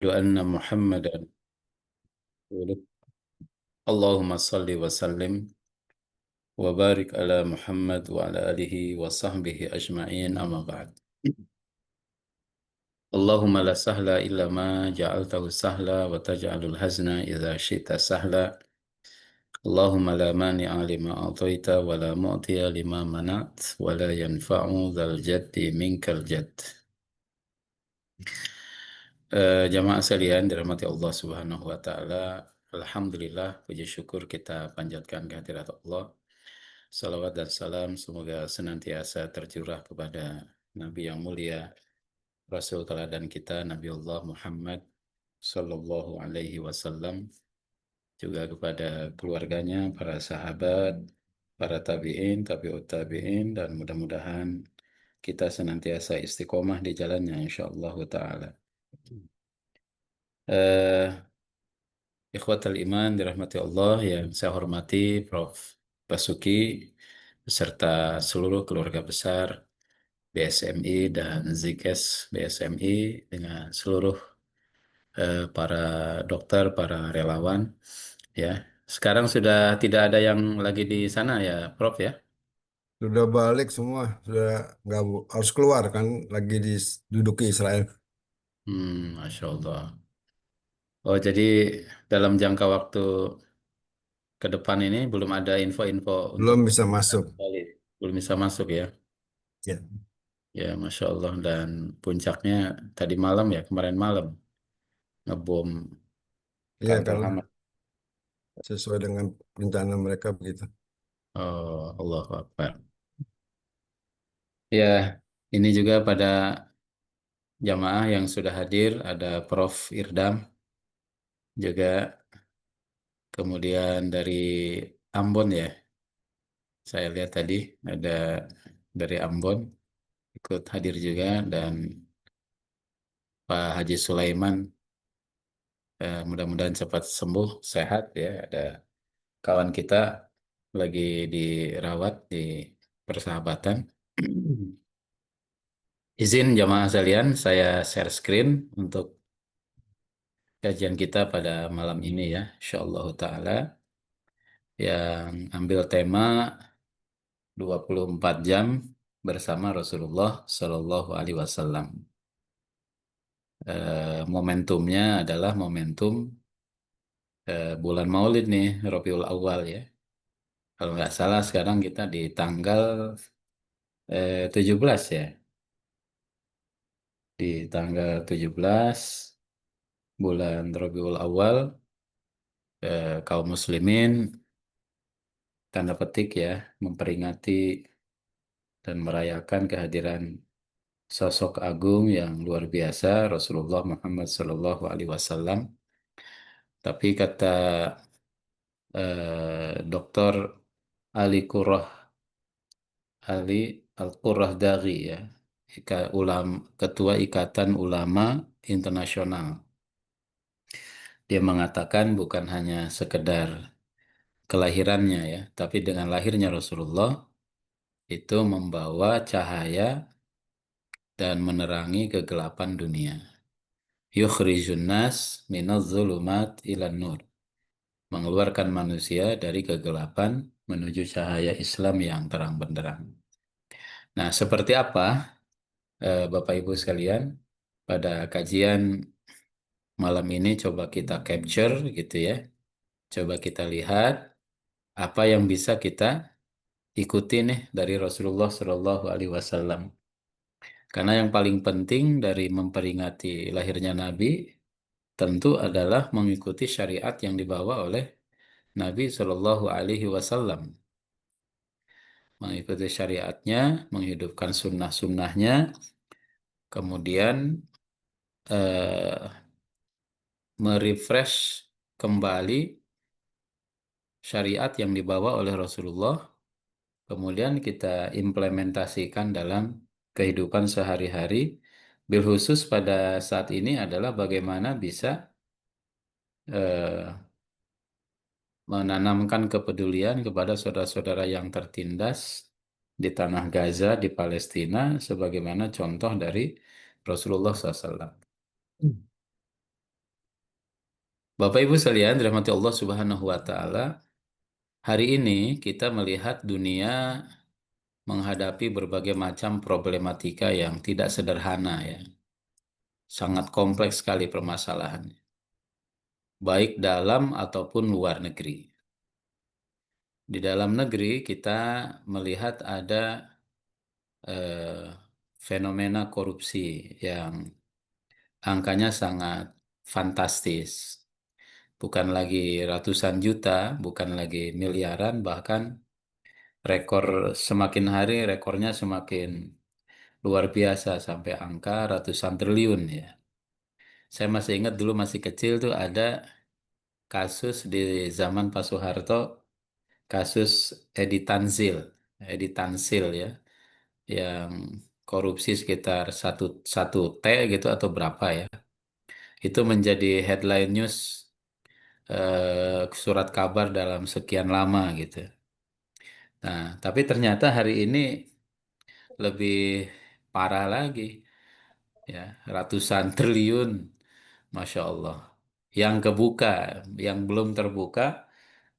أن محمدا اللهم صل وسلم وبارك على محمد وعلى آله وصحبه أجمعين أما بعد. اللهم لا سهل إلا ما جعلته سهلا وتجعل الحزن إذا شئت سهلا. اللهم لا مانع لما أعطيت ولا معطي لما منعت ولا ينفع ذا الجد منك الجد. Jamaah sekalian dirahmati Allah Subhanahu wa taala. Alhamdulillah, puji syukur kita panjatkan kehadirat Allah. Salawat dan salam semoga senantiasa tercurah kepada Nabi yang mulia, Rasul teladan kita, Nabi Allah Muhammad Sallallahu Alaihi Wasallam, juga kepada keluarganya, para sahabat, para tabi'in, tabi'ut tabi'in, dan mudah-mudahan kita senantiasa istiqomah di jalannya, insyaallah ta'ala. Eh, Ikhwatal iman dirahmati Allah yang saya hormati Prof. Basuki beserta seluruh keluarga besar BSMI dan Zikes BSMI dengan seluruh para dokter, para relawan ya. Sekarang sudah tidak ada yang lagi di sana ya, Prof ya. Sudah balik semua, sudah nggak harus keluar kan, lagi diduduki Israel. Masya Allah. Oh, jadi dalam jangka waktu ke depan ini belum ada info-info untuk Belum bisa masuk. balik. Belum bisa masuk ya. Ya, Ya, Masya Allah. Dan puncaknya tadi malam ya, kemarin malam, ngebom iya kantor karena Hamas. sesuai dengan rencana mereka begitu. Oh, Allahu Akbar. Ya, ini juga pada jamaah yang sudah hadir, ada Prof. Irdam, juga kemudian dari Ambon ya. Saya lihat tadi ada dari Ambon ikut hadir juga, dan Pak Haji Sulaiman, mudah-mudahan cepat sembuh, sehat ya. Ada kawan kita lagi dirawat di Persahabatan. Izin jamaah sekalian, saya share screen untuk kajian kita pada malam ini ya, insyaallah taala, yang ambil tema 24 jam bersama Rasulullah Shallallahu alaihi wasallam. Momentumnya adalah momentum bulan Maulid nih, Rabiul Awal ya. Kalau nggak salah sekarang kita di tanggal 17 ya. Di tanggal 17 bulan Rabiul Awal, kaum muslimin tanda petik ya memperingati dan merayakan kehadiran sosok agung yang luar biasa, Rasulullah Muhammad Sallallahu Alaihi Wasallam. Tapi kata Dr. Ali Qurrah Ali Al-Qurrah Dari ya, Ketua Ikatan Ulama Internasional. Dia mengatakan bukan hanya sekedar kelahirannya ya, tapi dengan lahirnya Rasulullah itu membawa cahaya dan menerangi kegelapan dunia. Yukhrijun nas minadh dhulumat ilan nur. Mengeluarkan manusia dari kegelapan menuju cahaya Islam yang terang benderang. Nah, seperti apa Bapak Ibu sekalian, pada kajian malam ini coba kita capture gitu ya. Coba kita lihat apa yang bisa kita ikuti nih dari Rasulullah Shallallahu Alaihi Wasallam. Karena yang paling penting dari memperingati lahirnya Nabi tentu adalah mengikuti syariat yang dibawa oleh Nabi Shallallahu Alaihi Wasallam. Mengikuti syariatnya, menghidupkan sunnah-sunnahnya, kemudian eh, merefresh kembali syariat yang dibawa oleh Rasulullah, kemudian kita implementasikan dalam kehidupan sehari-hari. Bil khusus pada saat ini adalah bagaimana bisa eh, menanamkan kepedulian kepada saudara-saudara yang tertindas di tanah Gaza, di Palestina, sebagaimana contoh dari Rasulullah SAW. Bapak Ibu sekalian, dirahmati Allah Subhanahu wa taala, hari ini kita melihat dunia menghadapi berbagai macam problematika yang tidak sederhana ya. Sangat kompleks sekali permasalahannya, baik dalam ataupun luar negeri. Di dalam negeri kita melihat ada eh, fenomena korupsi yang angkanya sangat fantastis. Bukan lagi ratusan juta, bukan lagi miliaran, bahkan rekor semakin hari rekornya semakin luar biasa sampai angka ratusan triliun ya. Saya masih ingat dulu masih kecil tuh ada kasus di zaman Pak Soeharto, kasus Edi Tanzil, Edi Tansil ya, yang korupsi sekitar satu T gitu atau berapa ya. Itu menjadi headline news, surat kabar dalam sekian lama gitu. Nah, tapi ternyata hari ini lebih parah lagi ya, ratusan triliun, Masya Allah. Yang kebuka, yang belum terbuka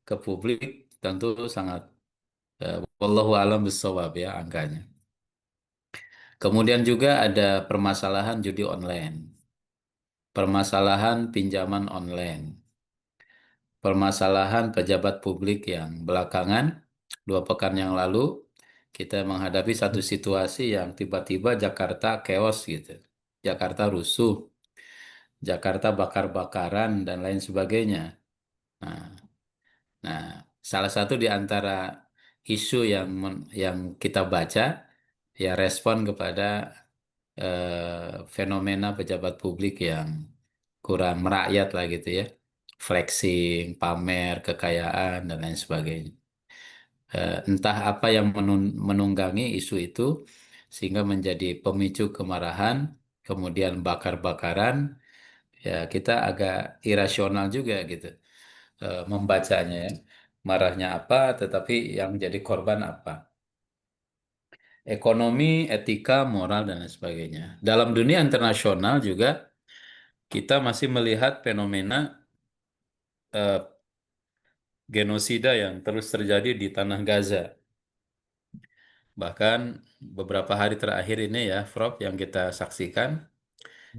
ke publik tentu sangat, wallahu alam bisawab ya angkanya. Kemudian juga ada permasalahan judi online, permasalahan pinjaman online, permasalahan pejabat publik yang belakangan 2 pekan yang lalu kita menghadapi satu situasi yang tiba-tiba Jakarta chaos gitu. Jakarta rusuh, Jakarta bakar-bakaran dan lain sebagainya. Nah, nah, salah satu di antara isu yang kita baca ya respon kepada fenomena pejabat publik yang kurang merakyat lah gitu ya, flexing, pamer kekayaan dan lain sebagainya. Entah apa yang menunggangi isu itu sehingga menjadi pemicu kemarahan, kemudian bakar-bakaran. Ya, kita agak irasional juga gitu membacanya ya. Marahnya apa, tetapi yang menjadi korban apa? Ekonomi, etika, moral, dan lain sebagainya. Dalam dunia internasional juga kita masih melihat fenomena eh, genosida yang terus terjadi di Tanah Gaza. Bahkan beberapa hari terakhir ini ya, Prof, yang kita saksikan,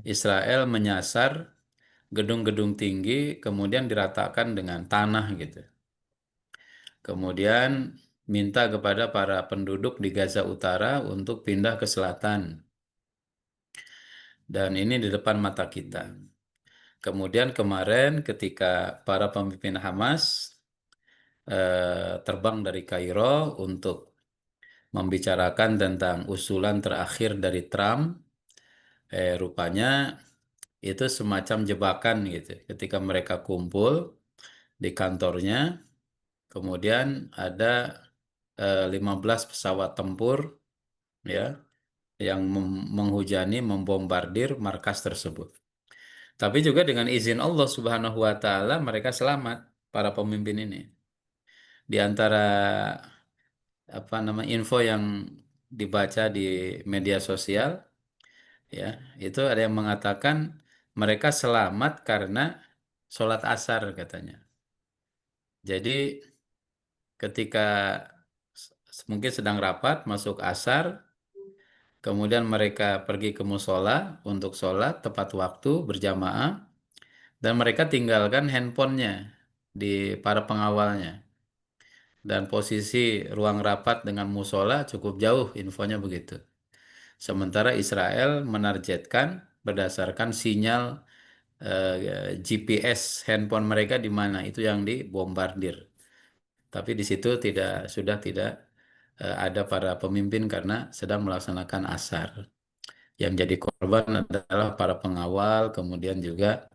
Israel menyasar gedung-gedung tinggi, kemudian diratakan dengan tanah gitu. Kemudian minta kepada para penduduk di Gaza Utara untuk pindah ke selatan. Dan ini di depan mata kita. Kemudian kemarin ketika para pemimpin Hamas terbang dari Kairo untuk membicarakan tentang usulan terakhir dari Trump, rupanya itu semacam jebakan gitu. Ketika mereka kumpul di kantornya, kemudian ada 15 pesawat tempur ya yang menghujani, membombardir markas tersebut. Tapi juga dengan izin Allah Subhanahu wa taala mereka selamat, para pemimpin ini. Di antara apa nama info yang dibaca di media sosial ya, itu ada yang mengatakan mereka selamat karena sholat asar katanya. Jadi ketika mungkin sedang rapat masuk asar, kemudian mereka pergi ke musola untuk sholat tepat waktu berjamaah, dan mereka tinggalkan handphonenya di para pengawalnya. Dan posisi ruang rapat dengan musola cukup jauh, infonya begitu. Sementara Israel menargetkan berdasarkan sinyal GPS handphone mereka di mana, itu yang dibombardir. Tapi di situ sudah tidak ada para pemimpin karena sedang melaksanakan asar. Yang jadi korban adalah para pengawal, kemudian juga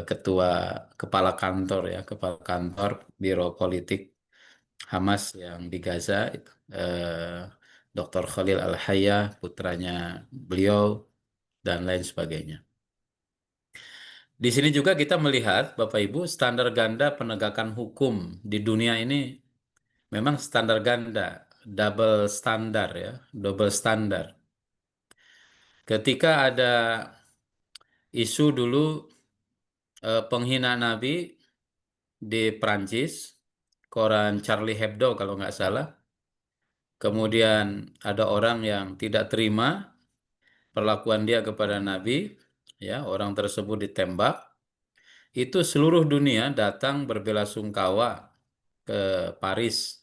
ketua kepala kantor ya, kepala kantor Biro Politik Hamas yang di Gaza, Dr. Khalil Al-Hayya, putranya beliau, dan lain sebagainya. Di sini juga kita melihat, Bapak Ibu, standar ganda penegakan hukum di dunia ini memang standar ganda, double standar ya, double standar. Ketika ada isu dulu penghinaan Nabi di Prancis, koran Charlie Hebdo kalau nggak salah. Kemudian ada orang yang tidak terima perlakuan dia kepada Nabi, ya, orang tersebut ditembak. Itu seluruh dunia datang berbelasungkawa ke Paris,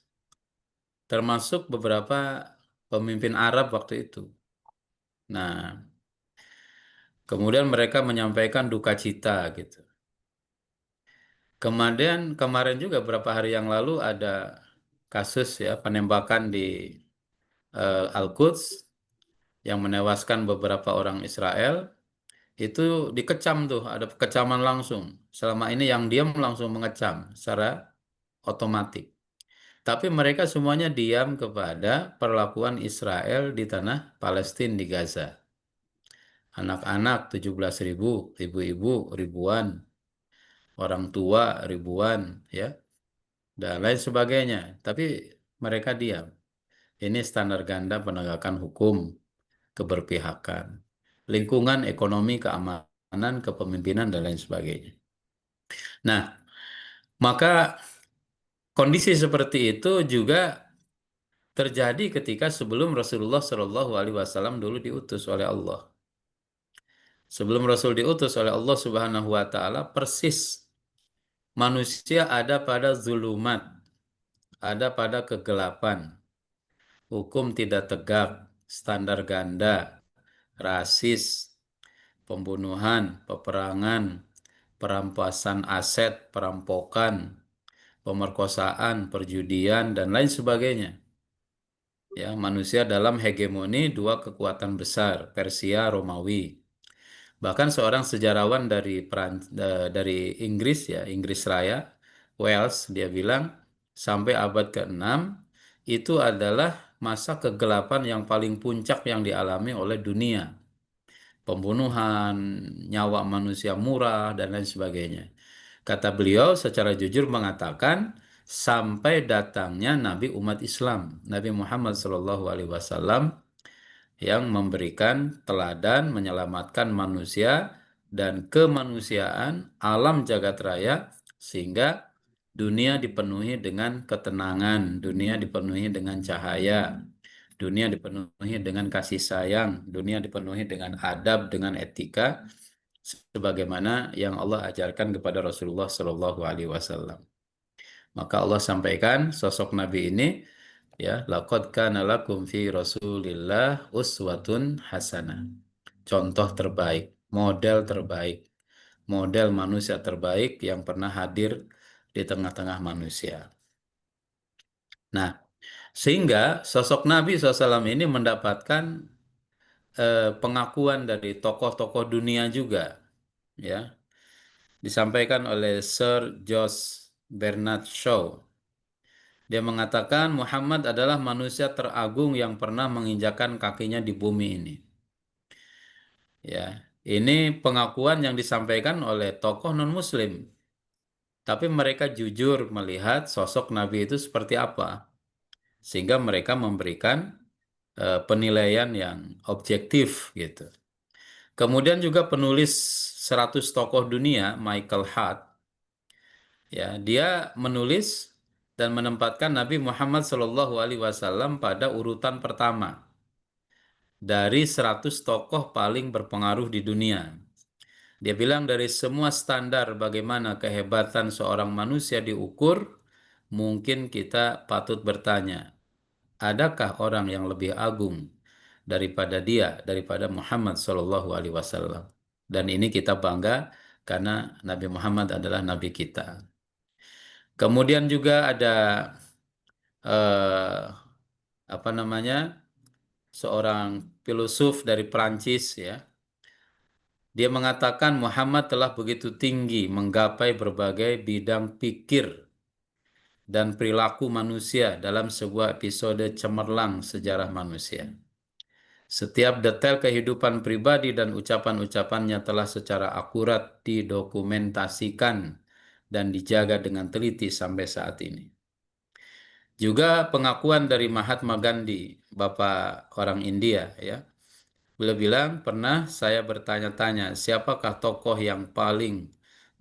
termasuk beberapa pemimpin Arab waktu itu. Nah, kemudian mereka menyampaikan duka cita gitu. Kemudian kemarin juga beberapa hari yang lalu ada kasus ya penembakan di Al-Quds yang menewaskan beberapa orang Israel. Itu dikecam tuh, ada kecaman langsung. Selama ini yang diam langsung mengecam secara otomatis. Tapi mereka semuanya diam kepada perlakuan Israel di tanah Palestina di Gaza. Anak-anak 17.000, ibu-ibu ribuan, orang tua ribuan, ya, dan lain sebagainya. Tapi mereka diam. Ini standar ganda penegakan hukum, keberpihakan, lingkungan, ekonomi, keamanan, kepemimpinan, dan lain sebagainya. Nah, maka kondisi seperti itu juga terjadi ketika sebelum Rasulullah Shallallahu Alaihi Wasallam dulu diutus oleh Allah. Sebelum Rasul diutus oleh Allah Subhanahu Wa Taala, persis manusia ada pada zulumat, ada pada kegelapan, hukum tidak tegak, standar ganda, rasis, pembunuhan, peperangan, perampasan aset, perampokan, pemerkosaan, perjudian, dan lain sebagainya. Ya, manusia dalam hegemoni dua kekuatan besar, Persia, Romawi. Bahkan seorang sejarawan dari Inggris ya, Inggris Raya, Wales, dia bilang sampai abad ke-6 itu adalah masa kegelapan yang paling puncak yang dialami oleh dunia. Pembunuhan, nyawa manusia murah, dan lain sebagainya. Kata beliau secara jujur mengatakan sampai datangnya Nabi umat Islam, Nabi Muhammad SAW yang memberikan teladan menyelamatkan manusia dan kemanusiaan alam jagat raya sehingga dunia dipenuhi dengan ketenangan, dunia dipenuhi dengan cahaya, dunia dipenuhi dengan kasih sayang, dunia dipenuhi dengan adab, dengan etika sebagaimana yang Allah ajarkan kepada Rasulullah Shallallahu Alaihi Wasallam. Maka Allah sampaikan sosok Nabi ini, ya, laqad kana lakum fi Rasulillah uswatun hasanah. Contoh terbaik, model terbaik, model manusia terbaik yang pernah hadir di tengah-tengah manusia. Nah, sehingga sosok Nabi SAW ini mendapatkan pengakuan dari tokoh-tokoh dunia juga, ya, disampaikan oleh Sir George Bernard Shaw. Dia mengatakan Muhammad adalah manusia teragung yang pernah menginjakan kakinya di bumi ini. Ya, ini pengakuan yang disampaikan oleh tokoh non-Muslim. Tapi mereka jujur melihat sosok Nabi itu seperti apa, sehingga mereka memberikan penilaian yang objektif gitu. Kemudian juga penulis 100 tokoh dunia, Michael Hart, ya, dia menulis dan menempatkan Nabi Muhammad SAW pada urutan pertama dari 100 tokoh paling berpengaruh di dunia. Dia bilang dari semua standar bagaimana kehebatan seorang manusia diukur, mungkin kita patut bertanya, adakah orang yang lebih agung daripada dia, daripada Muhammad SAW? Dan ini kita bangga karena Nabi Muhammad adalah Nabi kita. Kemudian juga ada eh, apa namanya seorang filosof dari Prancis ya. Dia mengatakan Muhammad telah begitu tinggi menggapai berbagai bidang pikir dan perilaku manusia dalam sebuah episode cemerlang sejarah manusia. Setiap detail kehidupan pribadi dan ucapan-ucapannya telah secara akurat didokumentasikan dan dijaga dengan teliti sampai saat ini. Juga pengakuan dari Mahatma Gandhi, Bapak orang India, ya. Beliau bilang, pernah saya bertanya-tanya, siapakah tokoh yang paling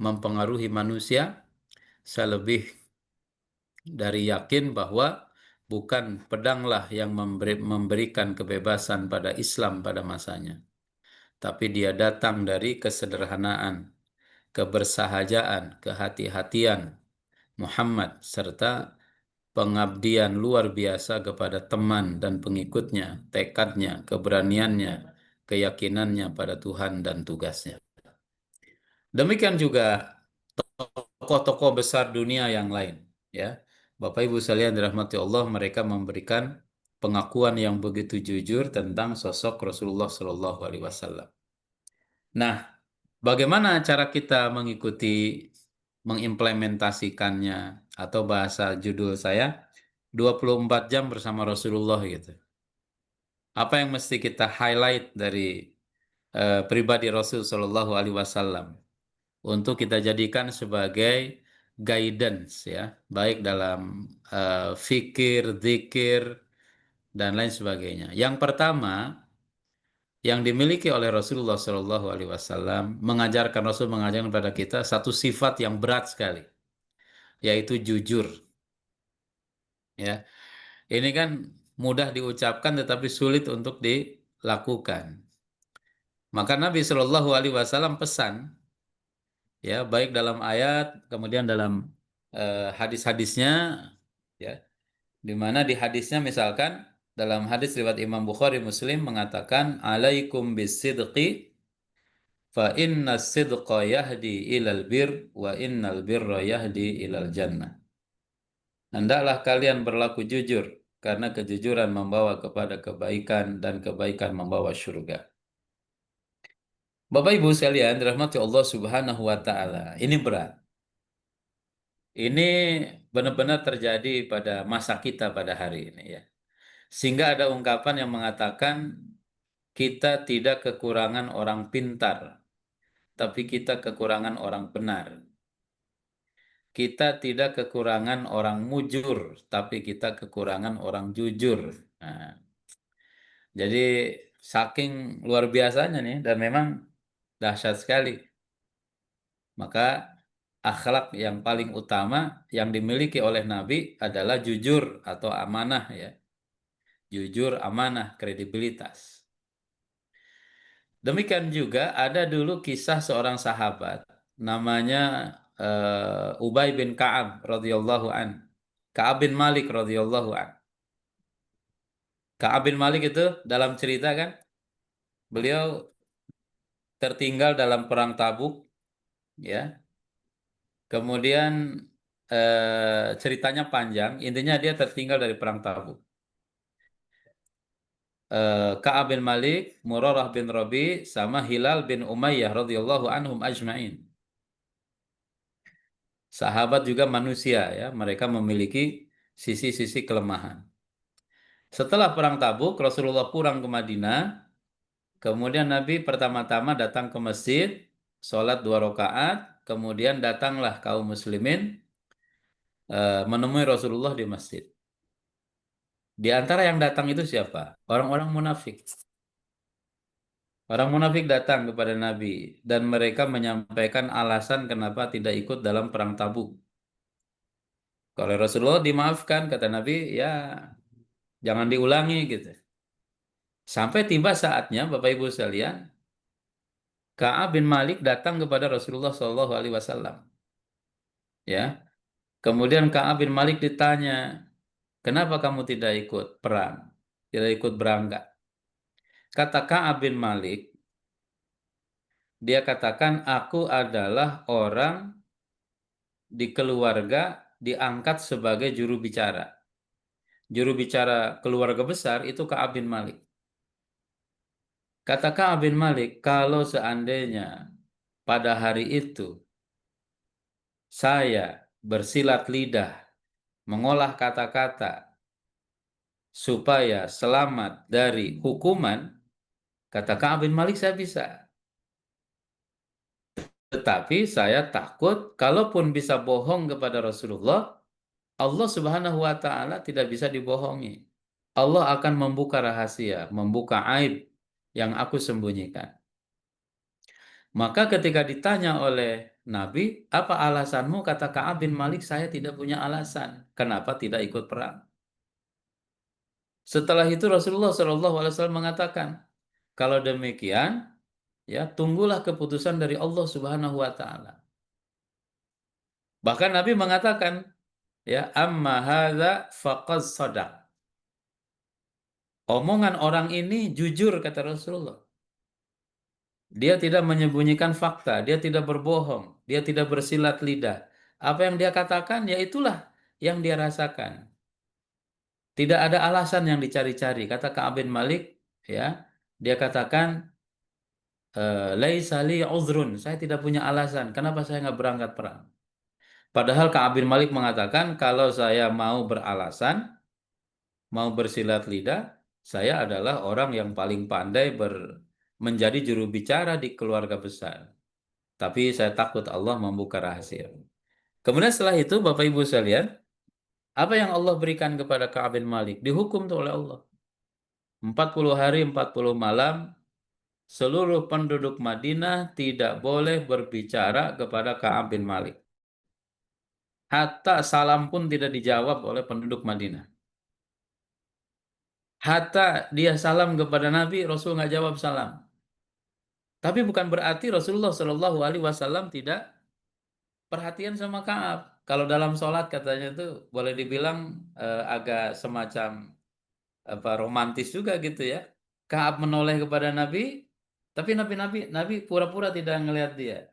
mempengaruhi manusia, saya lebih dari yakin bahwa bukan pedanglah yang memberikan kebebasan pada Islam pada masanya, tapi dia datang dari kesederhanaan, kebersahajaan, kehati-hatian Muhammad, serta pengabdian luar biasa kepada teman dan pengikutnya, tekadnya, keberaniannya, keyakinannya pada Tuhan dan tugasnya. Demikian juga tokoh-tokoh besar dunia yang lain, ya. Bapak Ibu sekalian dirahmati Allah, mereka memberikan pengakuan yang begitu jujur tentang sosok Rasulullah Shallallahu Alaihi Wasallam. Nah, bagaimana cara kita mengikuti, mengimplementasikannya, atau bahasa judul saya 24 jam bersama Rasulullah gitu. Apa yang mesti kita highlight dari pribadi Rasul Shallallahu Alaihi Wasallam untuk kita jadikan sebagai guidance, ya, baik dalam fikir, zikir, dan lain sebagainya. Yang pertama yang dimiliki oleh Rasulullah Shallallahu Alaihi Wasallam, Rasul mengajarkan kepada kita satu sifat yang berat sekali, yaitu jujur. Ya, ini kan mudah diucapkan tetapi sulit untuk dilakukan. Maka Nabi Shallallahu Alaihi Wasallam pesan, ya, baik dalam ayat, kemudian dalam hadis-hadisnya, ya, di mana di hadisnya misalkan dalam hadis riwayat Imam Bukhari Muslim mengatakan, alaikum bisidqi fa inna sidqa yahdi ilal bir wa innal birra yahdi ilal jannah. Hendaklah kalian berlaku jujur, karena kejujuran membawa kepada kebaikan dan kebaikan membawa surga. Bapak Ibu sekalian, dirahmati Allah Subhanahu wa taala. Ini berat. Ini benar-benar terjadi pada masa kita pada hari ini, ya. Sehingga ada ungkapan yang mengatakan kita tidak kekurangan orang pintar, tapi kita kekurangan orang benar. Kita tidak kekurangan orang mujur, tapi kita kekurangan orang jujur. Nah, jadi saking luar biasanya nih, dan memang dahsyat sekali. Maka akhlak yang paling utama yang dimiliki oleh Nabi adalah jujur atau amanah, ya. Jujur, amanah, kredibilitas. Demikian juga ada dulu kisah seorang sahabat namanya Ubay bin Ka'ab radhiyallahu an. Ka'ab bin Malik radhiyallahu an. Ka'ab bin Malik itu dalam cerita kan, beliau tertinggal dalam perang Tabuk, ya. Kemudian ceritanya panjang, intinya dia tertinggal dari perang Tabuk. Ka'ab bin Malik, Murarah bin Rabi, sama Hilal bin Umayyah radhiyallahu anhum ajma'in. Sahabat juga manusia, ya, mereka memiliki sisi-sisi kelemahan. Setelah perang Tabuk, Rasulullah pulang ke Madinah. Kemudian Nabi pertama-tama datang ke masjid, sholat 2 rakaat, kemudian datanglah kaum muslimin menemui Rasulullah di masjid. Di antara yang datang itu siapa? Orang-orang munafik. Orang munafik datang kepada Nabi dan mereka menyampaikan alasan kenapa tidak ikut dalam perang Tabuk. Kalau Rasulullah dimaafkan, kata Nabi, ya jangan diulangi gitu. Sampai tiba saatnya, Bapak Ibu sekalian, Ka'ab bin Malik datang kepada Rasulullah SAW. Ya, kemudian Ka'ab bin Malik ditanya, kenapa kamu tidak ikut perang, tidak ikut berangkat? Kata Ka'ab bin Malik, dia katakan, aku adalah orang di keluarga diangkat sebagai juru bicara. Juru bicara keluarga besar itu Ka'ab bin Malik. Kata Ka'ab bin Malik, kalau seandainya pada hari itu saya bersilat lidah, mengolah kata-kata supaya selamat dari hukuman, kata Ka'ab bin Malik, saya bisa. Tetapi saya takut kalaupun bisa bohong kepada Rasulullah, Allah Subhanahu wa taala tidak bisa dibohongi. Allah akan membuka rahasia, membuka aib yang aku sembunyikan. Maka ketika ditanya oleh Nabi, apa alasanmu? Kata Ka'ab bin Malik, saya tidak punya alasan. Kenapa tidak ikut perang? Setelah itu Rasulullah SAW mengatakan, kalau demikian, ya tunggulah keputusan dari Allah Subhanahu Wa Taala. Bahkan Nabi mengatakan, ya amma hadza faqad sadaq. Omongan orang ini jujur kata Rasulullah. Dia tidak menyembunyikan fakta, dia tidak berbohong, dia tidak bersilat lidah. Apa yang dia katakan, ya itulah yang dia rasakan. Tidak ada alasan yang dicari-cari. Kata Ka'ab bin Malik, ya, dia katakan, laisa li uzrun, saya tidak punya alasan. Kenapa saya nggak berangkat perang? Padahal Ka'ab bin Malik mengatakan, kalau saya mau beralasan, mau bersilat lidah, saya adalah orang yang paling pandai menjadi juru bicara di keluarga besar. Tapi saya takut Allah membuka rahasia. Kemudian setelah itu, Bapak Ibu sekalian, apa yang Allah berikan kepada Ka'ab bin Malik? Dihukum tuh oleh Allah. 40 hari, 40 malam, seluruh penduduk Madinah tidak boleh berbicara kepada Ka'ab bin Malik. Hatta salam pun tidak dijawab oleh penduduk Madinah. Hatta dia salam kepada Nabi, Rasul nggak jawab salam. Tapi bukan berarti Rasulullah Shallallahu Alaihi Wasallam tidak perhatian sama Kaab. Kalau dalam sholat katanya tuh boleh dibilang agak semacam apa romantis juga gitu ya. Kaab menoleh kepada Nabi, tapi Nabi pura-pura tidak ngelihat dia.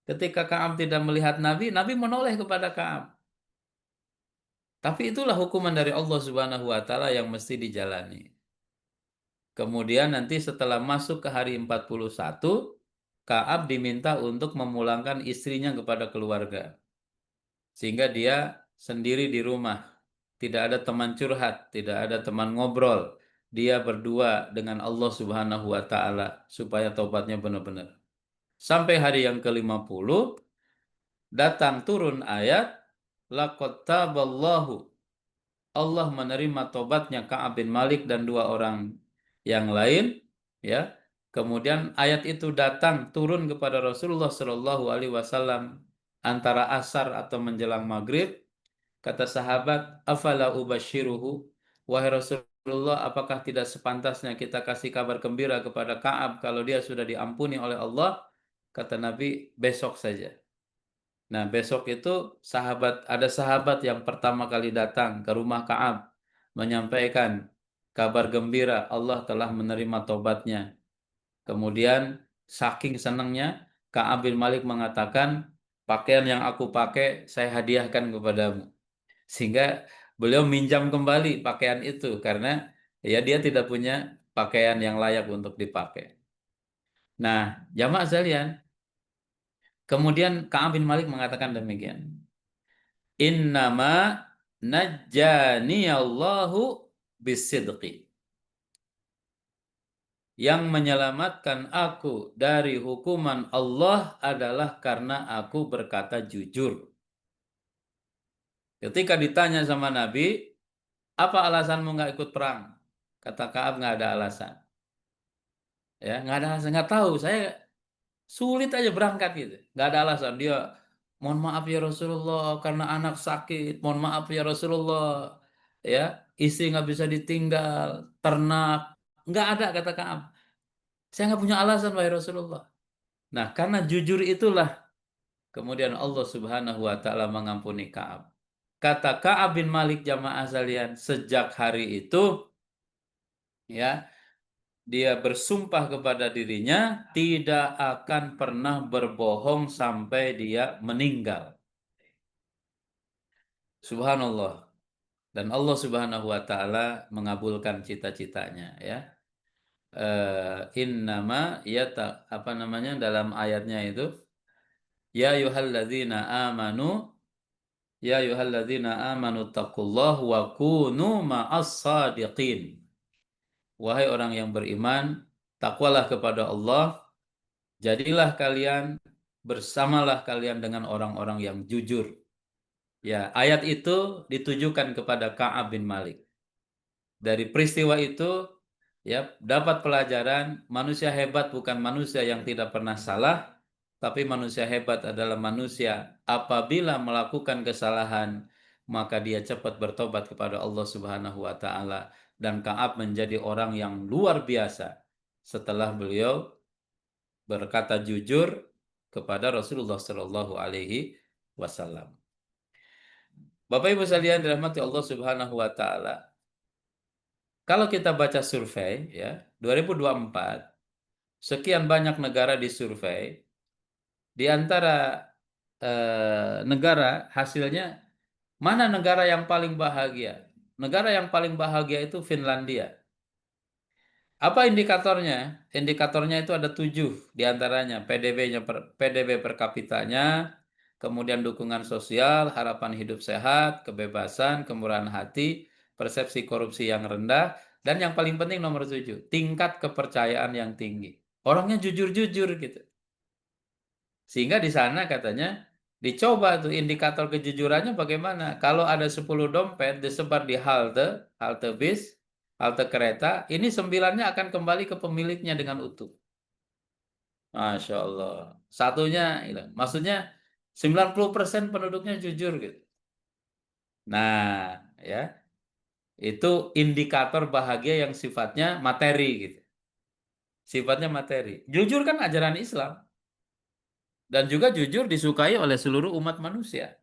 Ketika Kaab tidak melihat Nabi, Nabi menoleh kepada Kaab. Tapi itulah hukuman dari Allah Subhanahu wa taala yang mesti dijalani. Kemudian nanti setelah masuk ke hari 41, Kaab diminta untuk memulangkan istrinya kepada keluarga. Sehingga dia sendiri di rumah. Tidak ada teman curhat, tidak ada teman ngobrol. Dia berdua dengan Allah Subhanahu wa taala supaya taubatnya benar-benar. Sampai hari yang ke-50 datang turun ayat laqad taballahu. Allah menerima tobatnya Ka'ab bin Malik dan dua orang yang lain, ya. Kemudian ayat itu datang turun kepada Rasulullah Shallallahu Alaihi Wasallam antara asar atau menjelang maghrib. Kata sahabat, afala ubashiruhu, wahai Rasulullah, apakah tidak sepantasnya kita kasih kabar gembira kepada Ka'ab kalau dia sudah diampuni oleh Allah? Kata Nabi, besok saja. Nah, besok itu ada sahabat yang pertama kali datang ke rumah Ka'ab menyampaikan kabar gembira Allah telah menerima tobatnya. Kemudian saking senangnya Ka'ab bin Malik mengatakan, pakaian yang aku pakai saya hadiahkan kepadamu. Sehingga beliau minjam kembali pakaian itu karena ya dia tidak punya pakaian yang layak untuk dipakai. Nah, jamaah sekalian, kemudian Ka'ab bin Malik mengatakan demikian. Innama najjaniyallahu bisidqi. Yang menyelamatkan aku dari hukuman Allah adalah karena aku berkata jujur. Ketika ditanya sama Nabi, apa alasanmu nggak ikut perang? Kata Kaab nggak ada alasan. Ya, nggak ada alasan, nggak tahu. Saya sulit aja berangkat gitu. Nggak ada alasan. Dia, mohon maaf ya Rasulullah, karena anak sakit. Mohon maaf ya Rasulullah, ya istri nggak bisa ditinggal, ternak. Nggak ada kata Kaab. Saya nggak punya alasan wahai Rasulullah. Nah, karena jujur itulah kemudian Allah Subhanahu wa taala mengampuni Kaab. Kata Kaab bin Malik jamaah sekalian, sejak hari itu ya dia bersumpah kepada dirinya tidak akan pernah berbohong sampai dia meninggal. Subhanallah. Dan Allah Subhanahu wa taala mengabulkan cita-citanya ya. Innama apa namanya dalam ayatnya itu ya ayyuhalladzina amanu ya ayyuhalladzina amanu taqullaha wa kunu ma'as sadiqin. Wahai orang yang beriman, takwalah kepada Allah. Jadilah kalian, bersamalah kalian dengan orang-orang yang jujur. Ya, ayat itu ditujukan kepada Ka'ab bin Malik. Dari peristiwa itu, ya, dapat pelajaran manusia hebat bukan manusia yang tidak pernah salah, Tapi manusia hebat adalah manusia apabila melakukan kesalahan, maka dia cepat bertobat kepada Allah Subhanahu wa taala, dan Ka'ab menjadi orang yang luar biasa setelah beliau berkata jujur kepada Rasulullah Shallallahu alaihi wasallam. Bapak Ibu sekalian dirahmati Allah Subhanahu wa taala. Kalau kita baca survei ya, 2024 sekian banyak negara disurvei, di antara negara hasilnya mana negara yang paling bahagia? Negara yang paling bahagia itu Finlandia. Apa indikatornya? Indikatornya itu ada 7 di antaranya. PDB per kapitanya, kemudian dukungan sosial, harapan hidup sehat, kebebasan, kemurahan hati, persepsi korupsi yang rendah, dan yang paling penting nomor 7, tingkat kepercayaan yang tinggi. Orangnya jujur-jujur gitu. Sehingga di sana katanya dicoba tuh indikator kejujurannya bagaimana. Kalau ada 10 dompet disebar di halte bis, halte kereta, ini 9-nya akan kembali ke pemiliknya dengan utuh. Masya Allah. Satunya hilang. Maksudnya 90% penduduknya jujur gitu. Nah, ya, itu indikator bahagia yang sifatnya materi gitu. Sifatnya materi. Jujur kan ajaran Islam. Dan juga jujur disukai oleh seluruh umat manusia.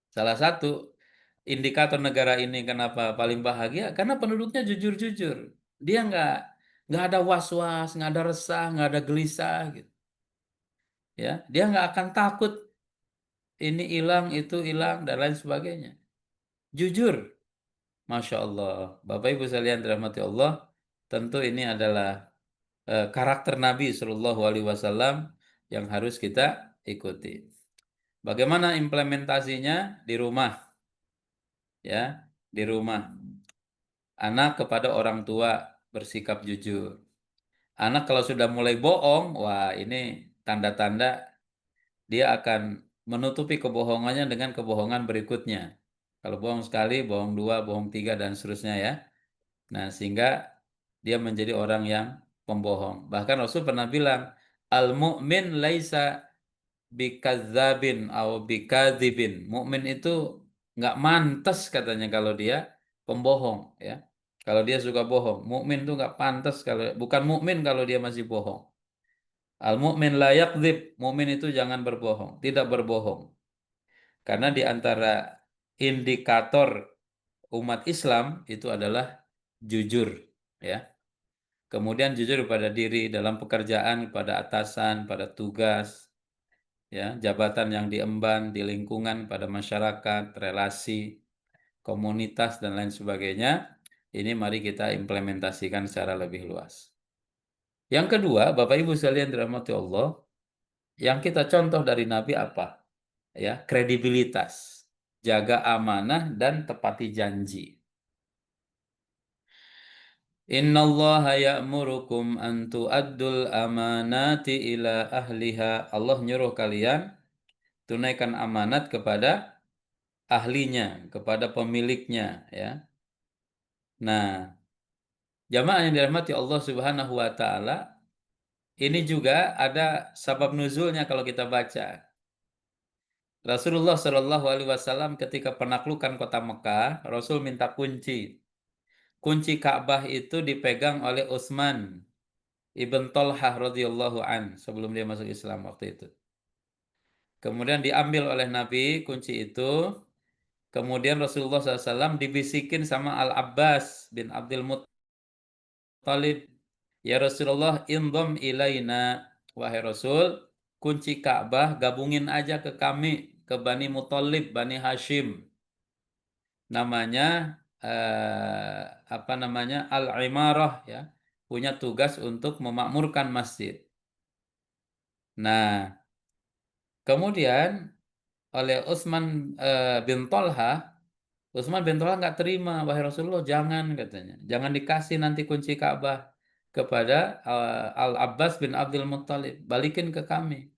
Salah satu indikator negara ini kenapa paling bahagia karena penduduknya jujur-jujur. Dia nggak ada was-was, nggak ada resah, nggak ada gelisah gitu. Ya, dia nggak akan takut ini hilang, itu hilang dan lain sebagainya. Jujur, masya Allah. Bapak Ibu sekalian dirahmati Allah, tentu ini adalah karakter Nabi Shallallahu Alaihi Wasallam yang harus kita ikuti. Bagaimana implementasinya di rumah? Ya, di rumah. Anak kepada orang tua bersikap jujur. Anak kalau sudah mulai bohong, wah ini tanda-tanda dia akan menutupi kebohongannya dengan kebohongan berikutnya. Kalau bohong sekali, bohong dua, bohong tiga, dan seterusnya ya. Nah, sehingga dia menjadi orang yang pembohong. Bahkan Rasul pernah bilang, al-mu'min laisa bikadzabin atau bikadzibin. Mukmin itu nggak mantas katanya kalau dia pembohong ya. Kalau dia suka bohong, mukmin itu nggak pantas kalau bukan mukmin kalau dia masih bohong. Al mukmin la yakdzib, mukmin itu jangan berbohong, tidak berbohong. Karena di antara indikator umat Islam itu adalah jujur ya. Kemudian jujur pada diri dalam pekerjaan, pada atasan, pada tugas, ya, jabatan yang diemban di lingkungan, pada masyarakat, relasi, komunitas dan lain sebagainya. Ini mari kita implementasikan secara lebih luas. Yang kedua, Bapak Ibu sekalian dirahmati Allah, yang kita contoh dari Nabi apa? Ya, kredibilitas, jaga amanah dan tepati janji. Innallaha ya'murukum an tu'addul amanati ila ahliha. Allah nyuruh kalian tunaikan amanat kepada ahlinya, kepada pemiliknya ya. Nah, jamaah yang dirahmati Allah Subhanahu wa taala, ini juga ada sabab nuzulnya kalau kita baca. Rasulullah Shallallahu alaihi wasallam ketika penaklukan kota Mekah, Rasul minta kunci. Kunci Ka'bah itu dipegang oleh Utsman ibn Tolhah radhiyallahu an sebelum dia masuk Islam waktu itu. Kemudian diambil oleh Nabi kunci itu. Kemudian Rasulullah SAW dibisikin sama Al-Abbas bin Abdul Muttalib, ya Rasulullah indom ilaina, wahai Rasul, kunci Ka'bah gabungin aja ke kami, ke Bani Muttalib, Bani Hashim. Namanya apa namanya Al-Imarah ya, punya tugas untuk memakmurkan masjid. Nah, kemudian oleh Utsman bin Tolha, Utsman bin Tolha nggak terima, wahai Rasulullah jangan katanya, jangan dikasih nanti kunci Ka'bah kepada Al-Abbas bin Abdul Muttalib, balikin ke kami.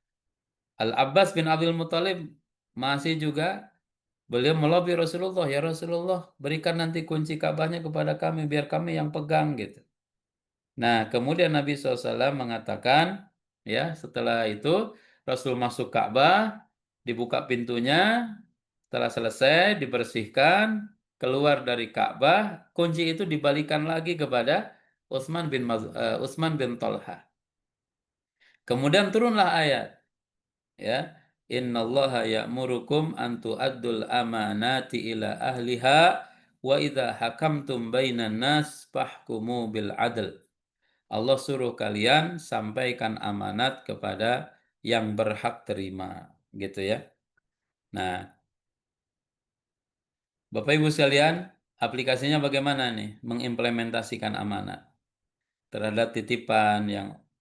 Al-Abbas bin Abdul Muttalib masih juga beliau melobi Rasulullah, ya Rasulullah berikan nanti kunci Ka'bahnya kepada kami biar kami yang pegang gitu. Nah kemudian Nabi SAW mengatakan Ya, setelah itu Rasul masuk Ka'bah, dibuka pintunya, setelah selesai dibersihkan, keluar dari Ka'bah, kunci itu dibalikan lagi kepada Utsman bin Thalhah. Kemudian turunlah ayat, ya. Innallaha ya'murukum an tu'addul amanati ila ahliha wa idza hakamtum bainan nas fahkumu bil adl. Allah suruh kalian sampaikan amanat kepada yang berhak terima, gitu ya. Nah, Bapak Ibu sekalian, aplikasinya bagaimana nih mengimplementasikan amanat terhadap titipan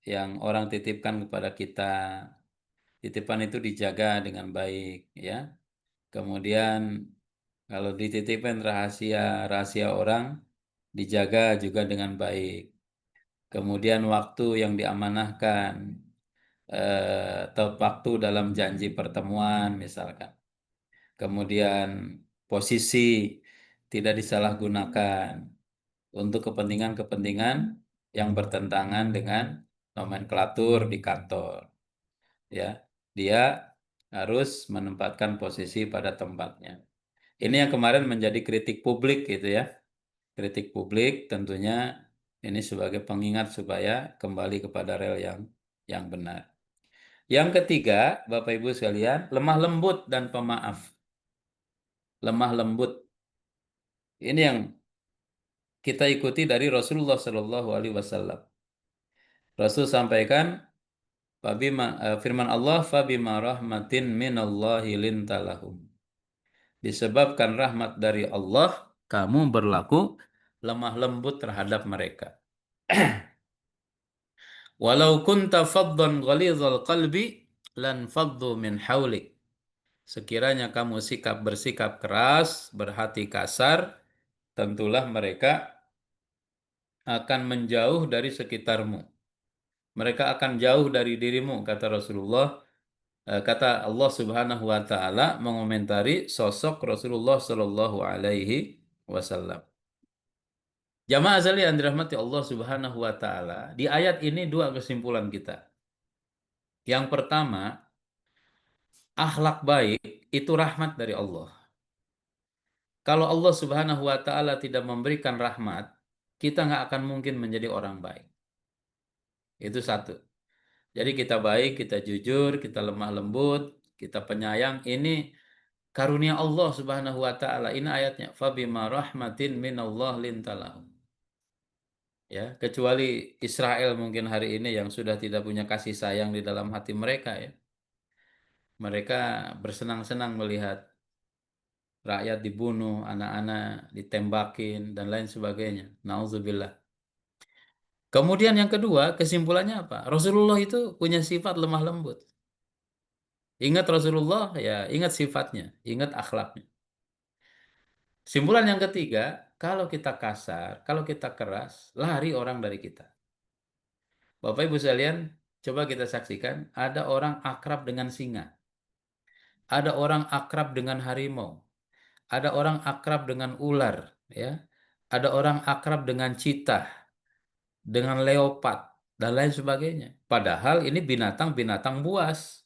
yang orang titipkan kepada kita. Titipan itu dijaga dengan baik, ya. Kemudian kalau dititipkan rahasia orang dijaga juga dengan baik. Kemudian waktu yang diamanahkan, atau waktu dalam janji pertemuan misalkan. Kemudian posisi tidak disalahgunakan untuk kepentingan-kepentingan yang bertentangan dengan nomenklatur di kantor. Ya, dia harus menempatkan posisi pada tempatnya. Ini yang kemarin menjadi kritik publik gitu ya. Kritik publik tentunya ini sebagai pengingat supaya kembali kepada rel yang benar. Yang ketiga, Bapak Ibu sekalian, lemah lembut dan pemaaf. Lemah lembut. Ini yang kita ikuti dari Rasulullah Shallallahu Alaihi Wasallam. Rasul sampaikan, firman Allah, "Fabima rahmatin minallahi lintalahum." Disebabkan rahmat dari Allah, kamu berlaku lemah lembut terhadap mereka. Walau kunta faddan ghalidhal qalbi lan faddu min haulik. Sekiranya kamu bersikap keras, berhati kasar, tentulah mereka akan menjauh dari sekitarmu. Mereka akan jauh dari dirimu, kata Rasulullah. Kata Allah Subhanahu wa taala mengomentari sosok Rasulullah Shallallahu alaihi wasallam. Jamaah sekalian yang dirahmati Allah Subhanahu wa taala, di ayat ini dua kesimpulan kita. Yang pertama, akhlak baik itu rahmat dari Allah. Kalau Allah Subhanahu wa taala tidak memberikan rahmat, kita nggak akan mungkin menjadi orang baik. Itu satu. Jadi kita baik, kita jujur, kita lemah lembut, kita penyayang. Ini karunia Allah Subhanahu wa taala. Ini ayatnya, fabima rahmatin minallah lintalahum. Ya, kecuali Israel mungkin hari ini yang sudah tidak punya kasih sayang di dalam hati mereka ya. Mereka bersenang-senang melihat rakyat dibunuh, anak-anak ditembakin dan lain sebagainya. Nauzubillah. Kemudian yang kedua, kesimpulannya apa? Rasulullah itu punya sifat lemah lembut. Ingat Rasulullah, ya ingat sifatnya, ingat akhlaknya. Simpulan yang ketiga, kalau kita kasar, kalau kita keras, lari orang dari kita. Bapak Ibu sekalian, coba kita saksikan, ada orang akrab dengan singa, ada orang akrab dengan harimau, ada orang akrab dengan ular, ya, ada orang akrab dengan cheetah, dengan leopard, dan lain sebagainya. Padahal ini binatang-binatang buas,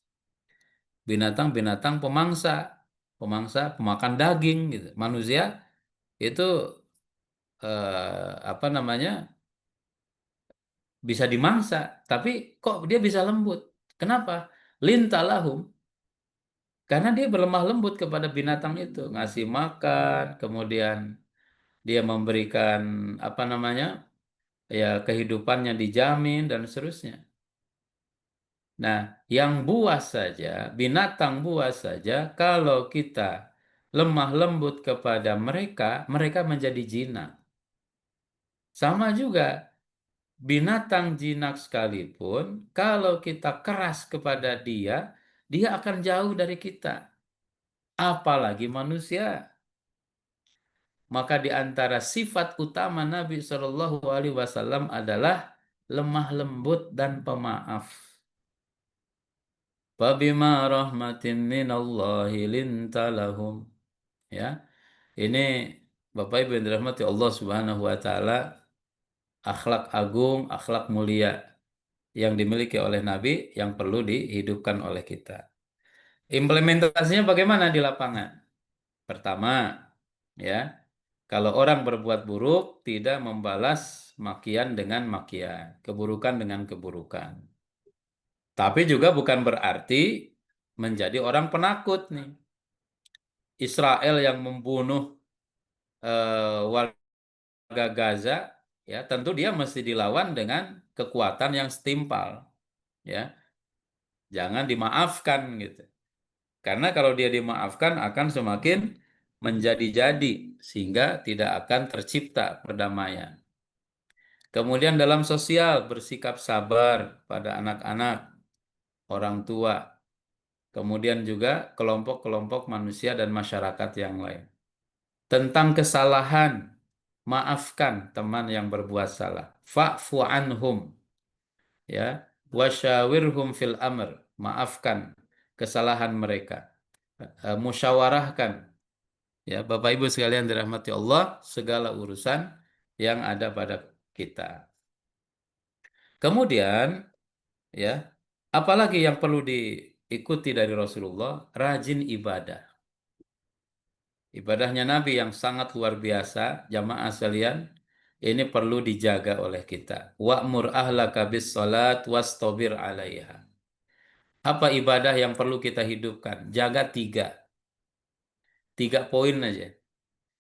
binatang-binatang pemangsa, pemakan daging gitu. Manusia itu apa namanya bisa dimangsa, tapi kok dia bisa lembut? Kenapa? Lintalahum, karena dia berlemah lembut kepada binatang itu, ngasih makan, kemudian dia memberikan apa namanya ya kehidupannya dijamin dan seterusnya. Nah, yang buas saja, binatang buas saja, kalau kita lemah lembut kepada mereka, mereka menjadi jinak. Sama juga, binatang jinak sekalipun, kalau kita keras kepada dia, dia akan jauh dari kita. Apalagi manusia. Maka di antara sifat utama Nabi Shallallahu Alaihi Wasallam adalah lemah lembut dan pemaaf. Fabima rahmatin minallahi lintalahum. Ya, ini Bapak Ibu yang dirahmati Allah Subhanahu wa taala, akhlak agung, akhlak mulia yang dimiliki oleh Nabi yang perlu dihidupkan oleh kita. Implementasinya bagaimana di lapangan? Pertama, ya, kalau orang berbuat buruk tidak membalas makian dengan makian, keburukan dengan keburukan. Tapi juga bukan berarti menjadi orang penakut nih. Israel yang membunuh warga Gaza, ya tentu dia mesti dilawan dengan kekuatan yang setimpal, ya. Jangan dimaafkan gitu. Karena kalau dia dimaafkan akan semakin menjadi-jadi sehingga tidak akan tercipta perdamaian. Kemudian dalam sosial bersikap sabar pada anak-anak, orang tua, kemudian juga kelompok-kelompok manusia dan masyarakat yang lain. Tentang kesalahan, maafkan teman yang berbuat salah. Fa'fu anhum, ya. Wasyawirhum fil amr, maafkan kesalahan mereka. Musyawarahkan, ya Bapak Ibu sekalian dirahmati Allah, segala urusan yang ada pada kita. Kemudian, ya, apalagi yang perlu diikuti dari Rasulullah? Rajin ibadah. Ibadahnya Nabi yang sangat luar biasa, jamaah sekalian, ini perlu dijaga oleh kita. Wa'mur ahlaka bis salat wastabir 'alaiha. Apa ibadah yang perlu kita hidupkan? Jaga tiga. Tiga poin aja.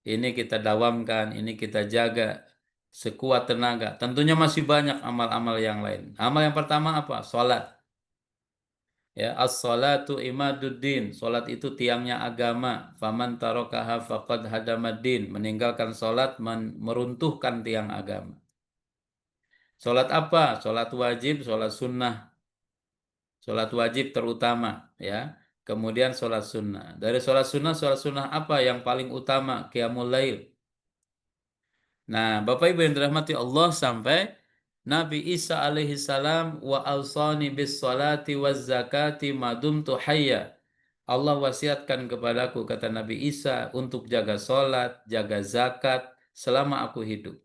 Ini kita dawamkan, ini kita jaga sekuat tenaga. Tentunya masih banyak amal-amal yang lain. Amal yang pertama apa? Salat. Ya, as-salatu imaduddin. Salat itu tiangnya agama. Faman tarokaha faqad hadamaddin. Meninggalkan salat meruntuhkan tiang agama. Salat apa? Salat wajib, salat sunnah. Salat wajib terutama, ya. Kemudian salat sunnah. Dari salat sunnah apa yang paling utama? Qiyamul lail. Nah, Bapak Ibu yang dirahmati Allah, sampai Nabi Isa alaihi salam wa awsani bis salati waz zakati madumtu hayya. Allah wasiatkan kepadaku, kata Nabi Isa, untuk jaga salat, jaga zakat selama aku hidup.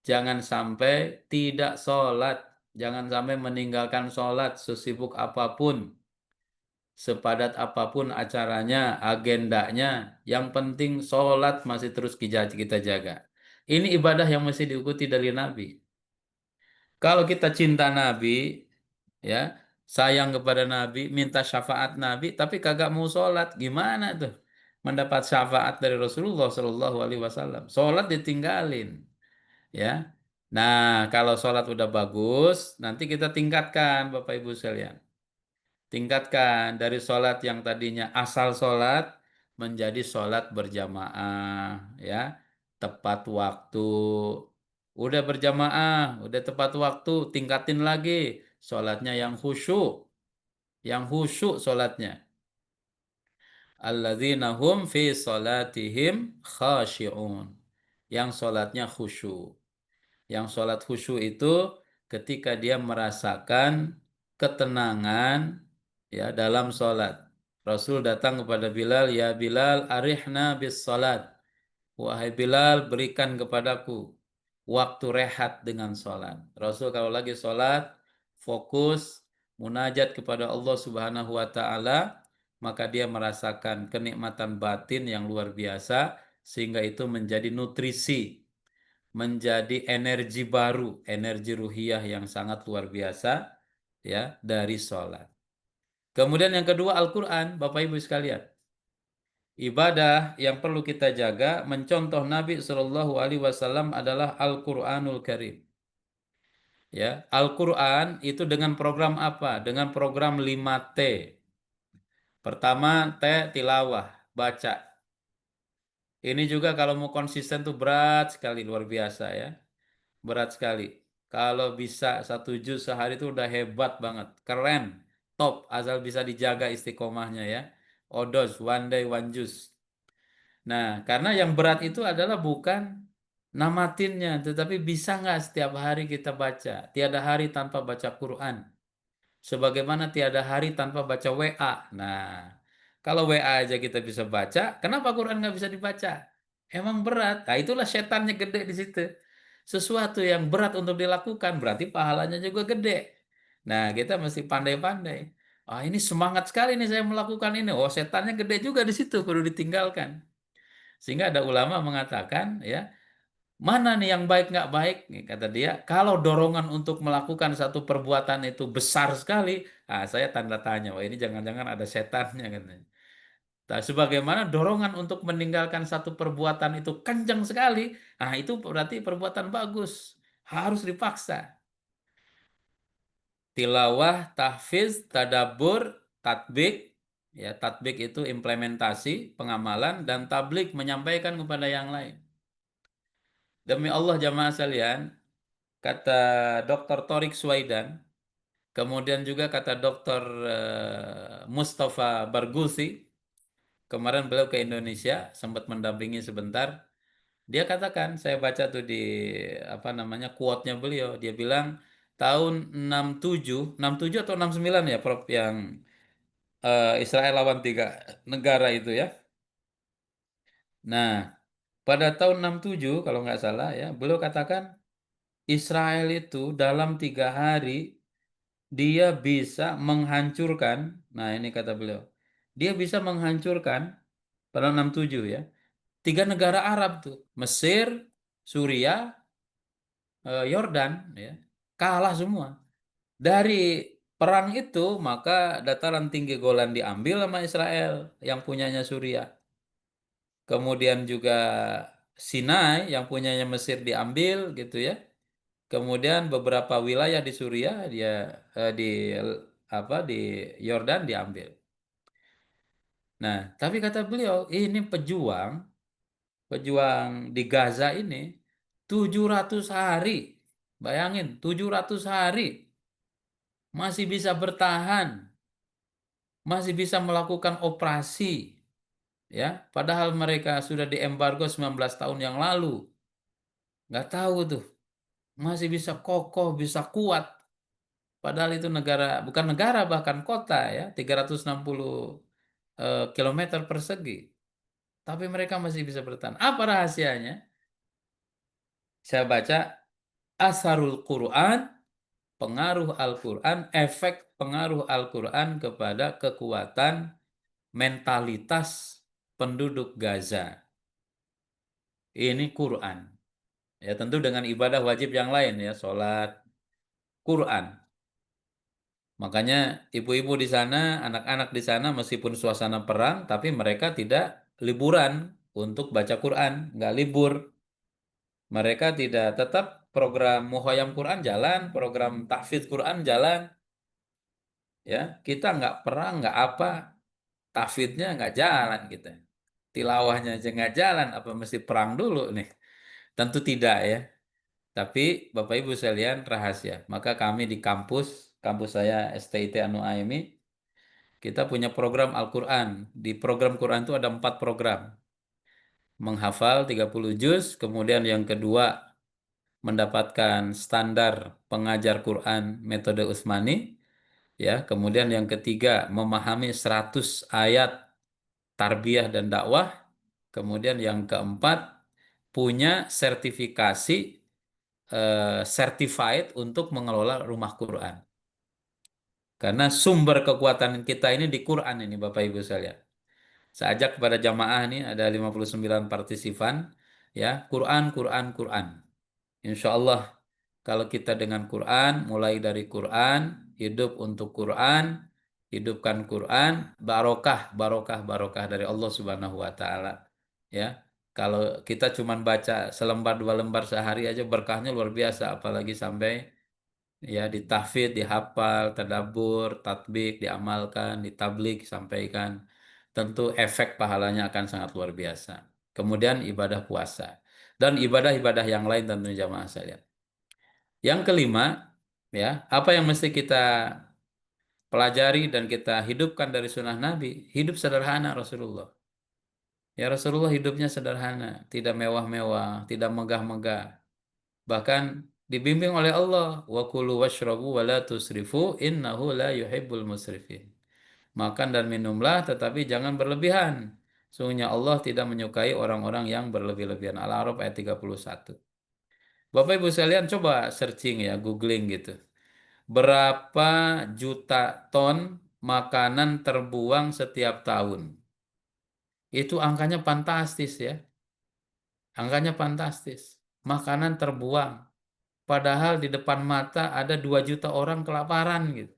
Jangan sampai tidak salat, jangan sampai meninggalkan salat sesibuk apapun, sepadat apapun acaranya, agendanya, yang penting salat masih terus kita jaga. Ini ibadah yang mesti diikuti dari Nabi. Kalau kita cinta Nabi, ya, sayang kepada Nabi, minta syafaat Nabi, tapi kagak mau sholat, gimana tuh? Mendapat syafaat dari Rasulullah Shallallahu Alaihi Wasallam. Sholat ditinggalin, ya. Nah, kalau sholat udah bagus, nanti kita tingkatkan, Bapak Ibu sekalian. Tingkatkan dari sholat yang tadinya asal sholat menjadi sholat berjamaah, ya, tepat waktu. Udah berjamaah, udah tepat waktu, tingkatin lagi sholatnya yang khusyuk sholatnya. Alladzina hum fi sholatihim khashi'un. Yang sholatnya khusyuk. Yang sholat khusyuk itu ketika dia merasakan ketenangan, ya, dalam sholat. Rasul datang kepada Bilal, ya Bilal, arihna bis sholat. Wahai Bilal, berikan kepadaku waktu rehat dengan sholat. Rasul kalau lagi sholat, fokus, munajat kepada Allah Subhanahu wa Ta'ala, maka dia merasakan kenikmatan batin yang luar biasa, sehingga itu menjadi nutrisi, menjadi energi baru, energi ruhiyah yang sangat luar biasa, ya, dari sholat. Kemudian yang kedua, Al-Quran, Bapak Ibu sekalian. Ibadah yang perlu kita jaga, mencontoh Nabi Shallallahu Alaihi Wasallam adalah Al-Quranul Karim. Ya, Al-Quran itu dengan program apa? Dengan program 5T. Pertama, T, tilawah, baca. Ini juga kalau mau konsisten tuh berat sekali, luar biasa ya. Berat sekali. Kalau bisa 1 juz sehari itu udah hebat banget. Keren. Top. Asal bisa dijaga istiqomahnya ya. Odos, one day, one juz. Nah, karena yang berat itu adalah bukan namatinnya, tetapi bisa nggak setiap hari kita baca. Tiada hari tanpa baca Quran. Sebagaimana tiada hari tanpa baca WA. Nah, kalau WA aja kita bisa baca, kenapa Quran nggak bisa dibaca? Emang berat. Nah, itulah setannya gede di situ. Sesuatu yang berat untuk dilakukan berarti pahalanya juga gede. Nah, kita mesti pandai-pandai. Ah, ini semangat sekali nih saya melakukan ini. Oh, setannya gede juga di situ, perlu ditinggalkan. Sehingga ada ulama mengatakan, ya, mana nih yang baik nggak baik? Nih, kata dia, kalau dorongan untuk melakukan satu perbuatan itu besar sekali, ah, saya tanda tanya, wah ini jangan-jangan ada setannya katanya. Nah, sebagaimana dorongan untuk meninggalkan satu perbuatan itu kencang sekali, nah itu berarti perbuatan bagus, harus dipaksa. Tilawah, tahfiz, tadabbur, tatbik, ya tatbik itu implementasi, pengamalan, dan tablik menyampaikan kepada yang lain. Demi Allah jamaah sekalian, kata Dr. Torik Swaidan, kemudian juga kata Dr. Mustafa Bargusi, kemarin beliau ke Indonesia, sempat mendampingi sebentar. Dia katakan, saya baca tuh di apa namanya quote-nya beliau, dia bilang tahun 67 atau 69 ya Prof yang Israel lawan tiga negara itu ya. Nah, pada tahun 67 kalau nggak salah ya, beliau katakan Israel itu dalam 3 hari dia bisa menghancurkan, nah ini kata beliau, dia bisa menghancurkan pada 67 ya, 3 negara Arab tuh, Mesir, Suriah, Yordan, ya, kalah semua. Dari perang itu maka dataran tinggi Golan diambil sama Israel yang punyanya Suriah. Kemudian juga Sinai yang punyanya Mesir diambil gitu ya. Kemudian beberapa wilayah di Suriah dia di apa di Yordan diambil. Nah, tapi kata beliau, ini pejuang, pejuang di Gaza ini 700 hari. Bayangin, 700 hari masih bisa bertahan, masih bisa melakukan operasi, ya. Padahal mereka sudah diembargo 19 tahun yang lalu. Nggak tahu tuh, masih bisa kokoh, bisa kuat. Padahal itu negara, bukan negara, bahkan kota ya, 360 kilometer persegi. Tapi mereka masih bisa bertahan. Apa rahasianya? Saya baca Asharul Quran, pengaruh Al-Quran, efek pengaruh Al-Quran kepada kekuatan mentalitas penduduk Gaza. Ini Quran. Ya tentu dengan ibadah wajib yang lain ya, sholat, Quran. Makanya ibu-ibu di sana, anak-anak di sana meskipun suasana perang, tapi mereka tidak liburan untuk baca Quran, nggak libur. Mereka tidak tetap program Muhoyam Quran jalan, program tahfidz Quran jalan, ya. Kita nggak perang, nggak apa, tahfidznya nggak jalan kita. Tilawahnya aja nggak jalan, apa mesti perang dulu nih? Tentu tidak ya. Tapi Bapak Ibu sekalian rahasia. Maka kami di kampus saya STIT Anu AMI, kita punya program Al-Quran. Di program Quran itu ada 4 program. Menghafal 30 juz, kemudian yang kedua mendapatkan standar pengajar Quran metode Utsmani, ya. Kemudian yang ketiga memahami 100 ayat tarbiyah dan dakwah. Kemudian yang keempat punya sertifikasi certified untuk mengelola rumah Quran. Karena sumber kekuatan kita ini di Quran ini Bapak Ibu sekalian. Saya ajak kepada jamaah ini ada 59 partisipan ya, Quran Quran Quran. Insya Allah kalau kita dengan Quran, mulai dari Quran, hidup untuk Quran, hidupkan Quran, barokah, barokah, barokah dari Allah Subhanahu wa taala. Ya. Kalau kita cuma baca selembar 2 lembar sehari aja berkahnya luar biasa, apalagi sampai ya ditahfidz, dihafal, tadabbur, tatbik, diamalkan, ditablik, sampaikan. Tentu efek pahalanya akan sangat luar biasa. Kemudian ibadah puasa dan ibadah-ibadah yang lain tentunya jamaah sekalian. Yang kelima, ya, apa yang mesti kita pelajari dan kita hidupkan dari sunnah Nabi? Hidup sederhana Rasulullah. Ya Rasulullah hidupnya sederhana, tidak mewah-mewah, tidak megah-megah. Bahkan dibimbing oleh Allah, wa kulu washrabu wa la tusrifu innahu la yuhibbul musrifin. Makan dan minumlah tetapi jangan berlebihan. Sungguhnya Allah tidak menyukai orang-orang yang berlebih-lebihan. Al-A'raf ayat 31. Bapak Ibu sekalian coba searching ya, googling gitu. Berapa juta ton makanan terbuang setiap tahun? Itu angkanya fantastis ya. Angkanya fantastis. Makanan terbuang. Padahal di depan mata ada 2 juta orang kelaparan gitu.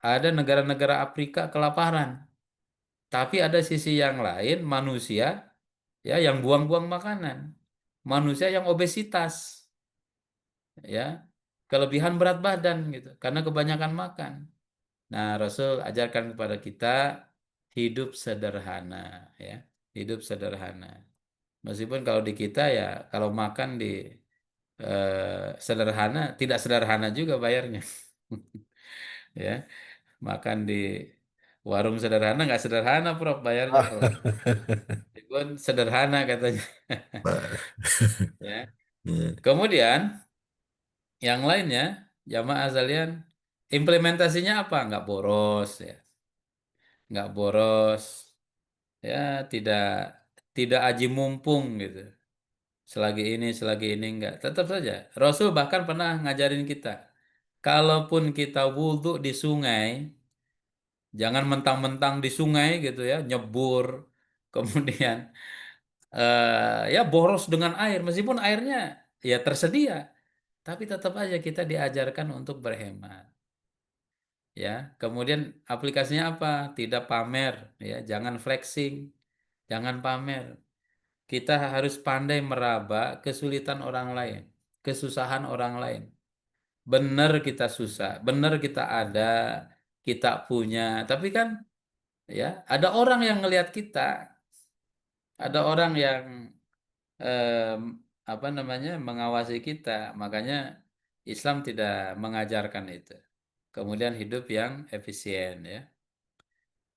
Ada negara-negara Afrika kelaparan. Tapi ada sisi yang lain, manusia ya yang buang-buang makanan. Manusia yang obesitas, ya, kelebihan berat badan gitu karena kebanyakan makan. Nah, Rasul ajarkan kepada kita hidup sederhana, ya, hidup sederhana. Meskipun kalau di kita ya kalau makan di sederhana, tidak sederhana juga bayarnya, ya. Makan di warung sederhana nggak sederhana, Prof, bayarnya, Prof. Meskipun sederhana katanya, ya. Iya. Kemudian yang lainnya, jamaah sekalian, implementasinya apa? Nggak boros, ya, nggak boros, ya, tidak tidak aji mumpung gitu. Selagi ini nggak. Tetap saja. Rasul bahkan pernah ngajarin kita, kalaupun kita wudhu di sungai, jangan mentang-mentang di sungai gitu ya, nyebur, kemudian ya boros dengan air, meskipun airnya ya tersedia, tapi tetap aja kita diajarkan untuk berhemat. Ya, kemudian aplikasinya apa? Tidak pamer, ya, jangan flexing, jangan pamer. Kita harus pandai meraba kesulitan orang lain, kesusahan orang lain. Benar kita susah, benar kita ada, kita punya, tapi kan ya ada orang yang ngelihat kita, ada orang yang em, apa namanya mengawasi kita, makanya Islam tidak mengajarkan itu. Kemudian hidup yang efisien ya.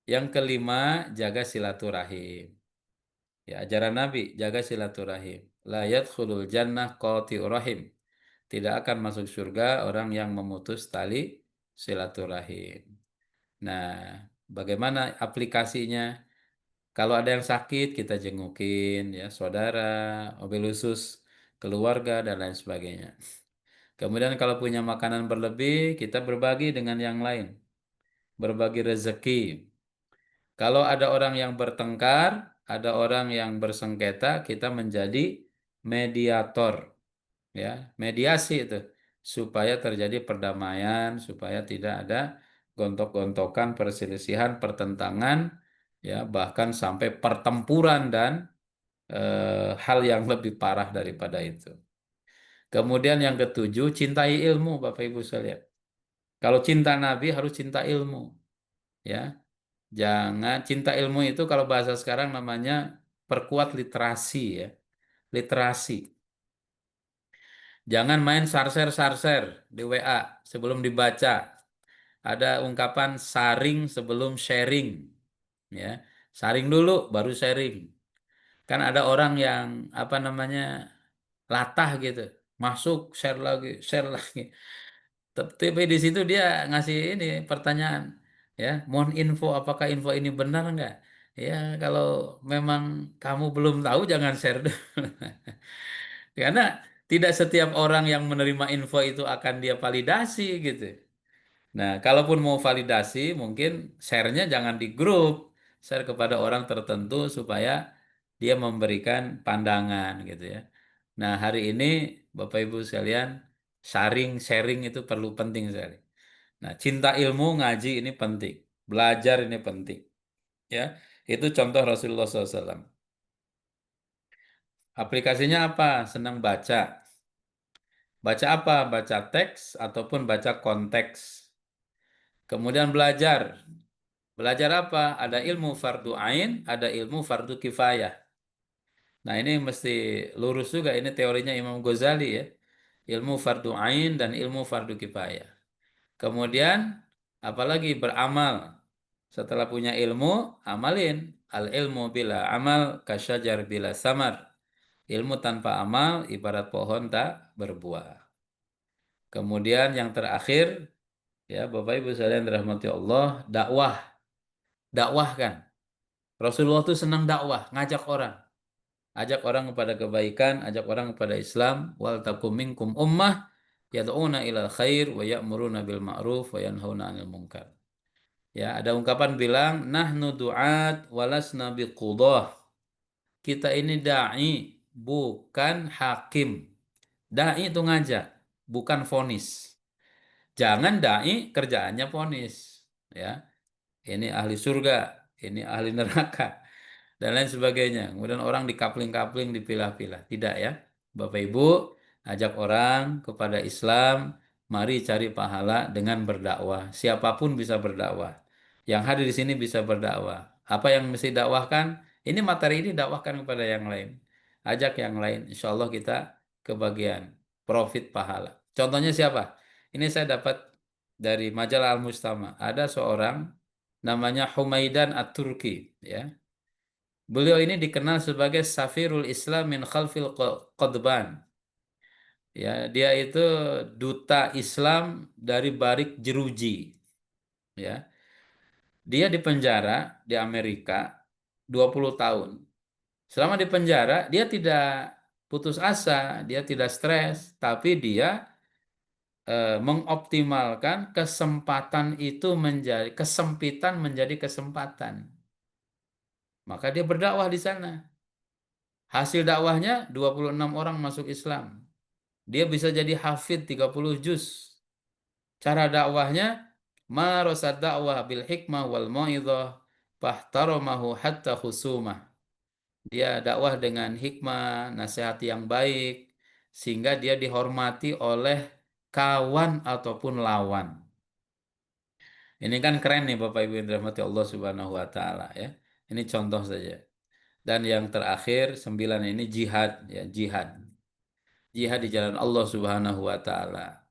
Yang kelima, jaga silaturahim. Ya, ajaran Nabi, jaga silaturahim. La yadkhulul jannah qati'ur rahim. Tidak akan masuk surga orang yang memutus tali silaturahim. Nah, bagaimana aplikasinya? Kalau ada yang sakit, kita jengukin, ya, saudara, mobil khusus, keluarga, dan lain sebagainya. Kemudian kalau punya makanan berlebih, kita berbagi dengan yang lain. Berbagi rezeki. Kalau ada orang yang bertengkar, ada orang yang bersengketa, kita menjadi mediator, ya, mediasi itu, supaya terjadi perdamaian, supaya tidak ada gontok-gontokan, perselisihan, pertentangan, ya, bahkan sampai pertempuran dan hal yang lebih parah daripada itu. Kemudian yang ketujuh, cintai ilmu, Bapak Ibu sekalian. Kalau cinta Nabi harus cinta ilmu, ya. Jangan cinta ilmu itu kalau bahasa sekarang namanya perkuat literasi ya. Literasi. Jangan main sarser-sarser di WA sebelum dibaca. Ada ungkapan saring sebelum sharing ya. Saring dulu baru sharing. Kan ada orang yang apa namanya latah gitu. Masuk share lagi. Tapi di situ dia ngasih ini pertanyaan, ya, mohon info, apakah info ini benar nggak? Ya, kalau memang kamu belum tahu jangan share dulu. Karena tidak setiap orang yang menerima info itu akan dia validasi gitu. Nah, kalaupun mau validasi, mungkin share-nya jangan di grup, share kepada orang tertentu supaya dia memberikan pandangan gitu ya. Nah, hari ini Bapak Ibu sekalian, sharing itu perlu penting sekali. Nah, cinta ilmu ngaji ini penting, belajar ini penting, ya. Itu contoh Rasulullah SAW. Aplikasinya apa? Senang baca. Baca apa? Baca teks ataupun baca konteks. Kemudian belajar. Belajar apa? Ada ilmu fardu ain, ada ilmu fardu kifayah. Nah, ini mesti lurus juga, ini teorinya Imam Ghazali ya. Ilmu fardu ain dan ilmu fardu kifayah. Kemudian apalagi beramal. Setelah punya ilmu, amalin. Al ilmu bila amal kasyajar bila samar. Ilmu tanpa amal ibarat pohon tak berbuah. Kemudian yang terakhir, ya Bapak Ibu sekalian dirahmati Allah, dakwah. Dakwah kan. Rasulullah itu senang dakwah, ngajak orang. Ajak orang kepada kebaikan, ajak orang kepada Islam. Wal takum minkum ummah yad'una ilal khair wa ya'muruna bil ma'ruf wa yanhauna 'anil munkar. Ya, ada ungkapan bilang nahnu du'at walasna biqudah. Kita ini dai, bukan hakim. Dai itu ngajak, bukan vonis. Jangan dai kerjaannya vonis, ya. Ini ahli surga, ini ahli neraka, dan lain sebagainya. Kemudian orang dikapling-kapling, dipilah-pilah. Tidak ya. Bapak Ibu, ajak orang kepada Islam, mari cari pahala dengan berdakwah. Siapapun bisa berdakwah. Yang hadir di sini bisa berdakwah. Apa yang mesti dakwahkan? Ini materi ini dakwahkan kepada yang lain. Ajak yang lain, insya Allah kita kebagian profit pahala. Contohnya siapa? Ini saya dapat dari majalah Al-Mustama. Ada seorang namanya Humaidan At-Turki, ya. Beliau ini dikenal sebagai Safirul Islam min Khalfil Qadban. Ya, dia itu duta Islam dari balik jeruji, ya. Dia di penjara di Amerika 20 tahun. Selama di penjara, dia tidak putus asa, dia tidak stres, tapi dia mengoptimalkan kesempatan itu menjadi kesempitan menjadi kesempatan. Maka dia berdakwah di sana. Hasil dakwahnya 26 orang masuk Islam. Dia bisa jadi hafid 30 juz. Cara dakwahnya marasad dakwah bil hikmah wal mau'izah fahtaramahu hatta khusumah. Dia dakwah dengan hikmah, nasihat yang baik sehingga dia dihormati oleh kawan ataupun lawan. Ini kan keren nih Bapak Ibu yang dirahmati Allah Subhanahu wa taala ya. Ini contoh saja. Dan yang terakhir 9 ini jihad ya, jihad. Jihad di jalan Allah Subhanahu wa taala.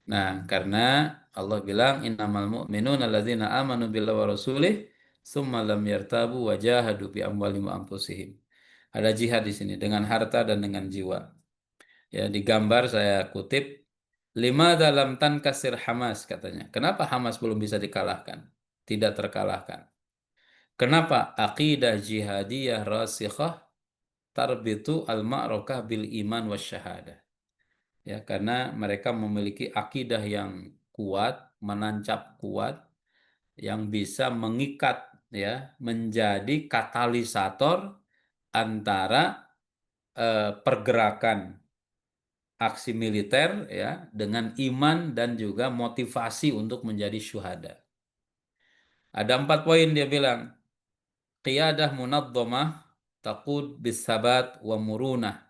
Nah, karena Allah bilang innamal mu'minuna alladzina amanu billahi wa rasulih tsumma lam yartabu wa jahadu bi amwalihim wa anfusihim. Ada jihad di sini dengan harta dan dengan jiwa. Ya, di gambar saya kutip lima dalam tankasir Hamas katanya. Kenapa Hamas belum bisa dikalahkan? Tidak terkalahkan. Kenapa? Aqidah jihadiyah rasikhah tarbitu al-ma'rakah bil iman wasyahadah. Ya, karena mereka memiliki akidah yang kuat, menancap kuat, yang bisa mengikat ya, menjadi katalisator antara pergerakan aksi militer ya dengan iman dan juga motivasi untuk menjadi syuhada. Ada 4 poin dia bilang. Qiyadah munazzamah taqud bisabat wa murunah.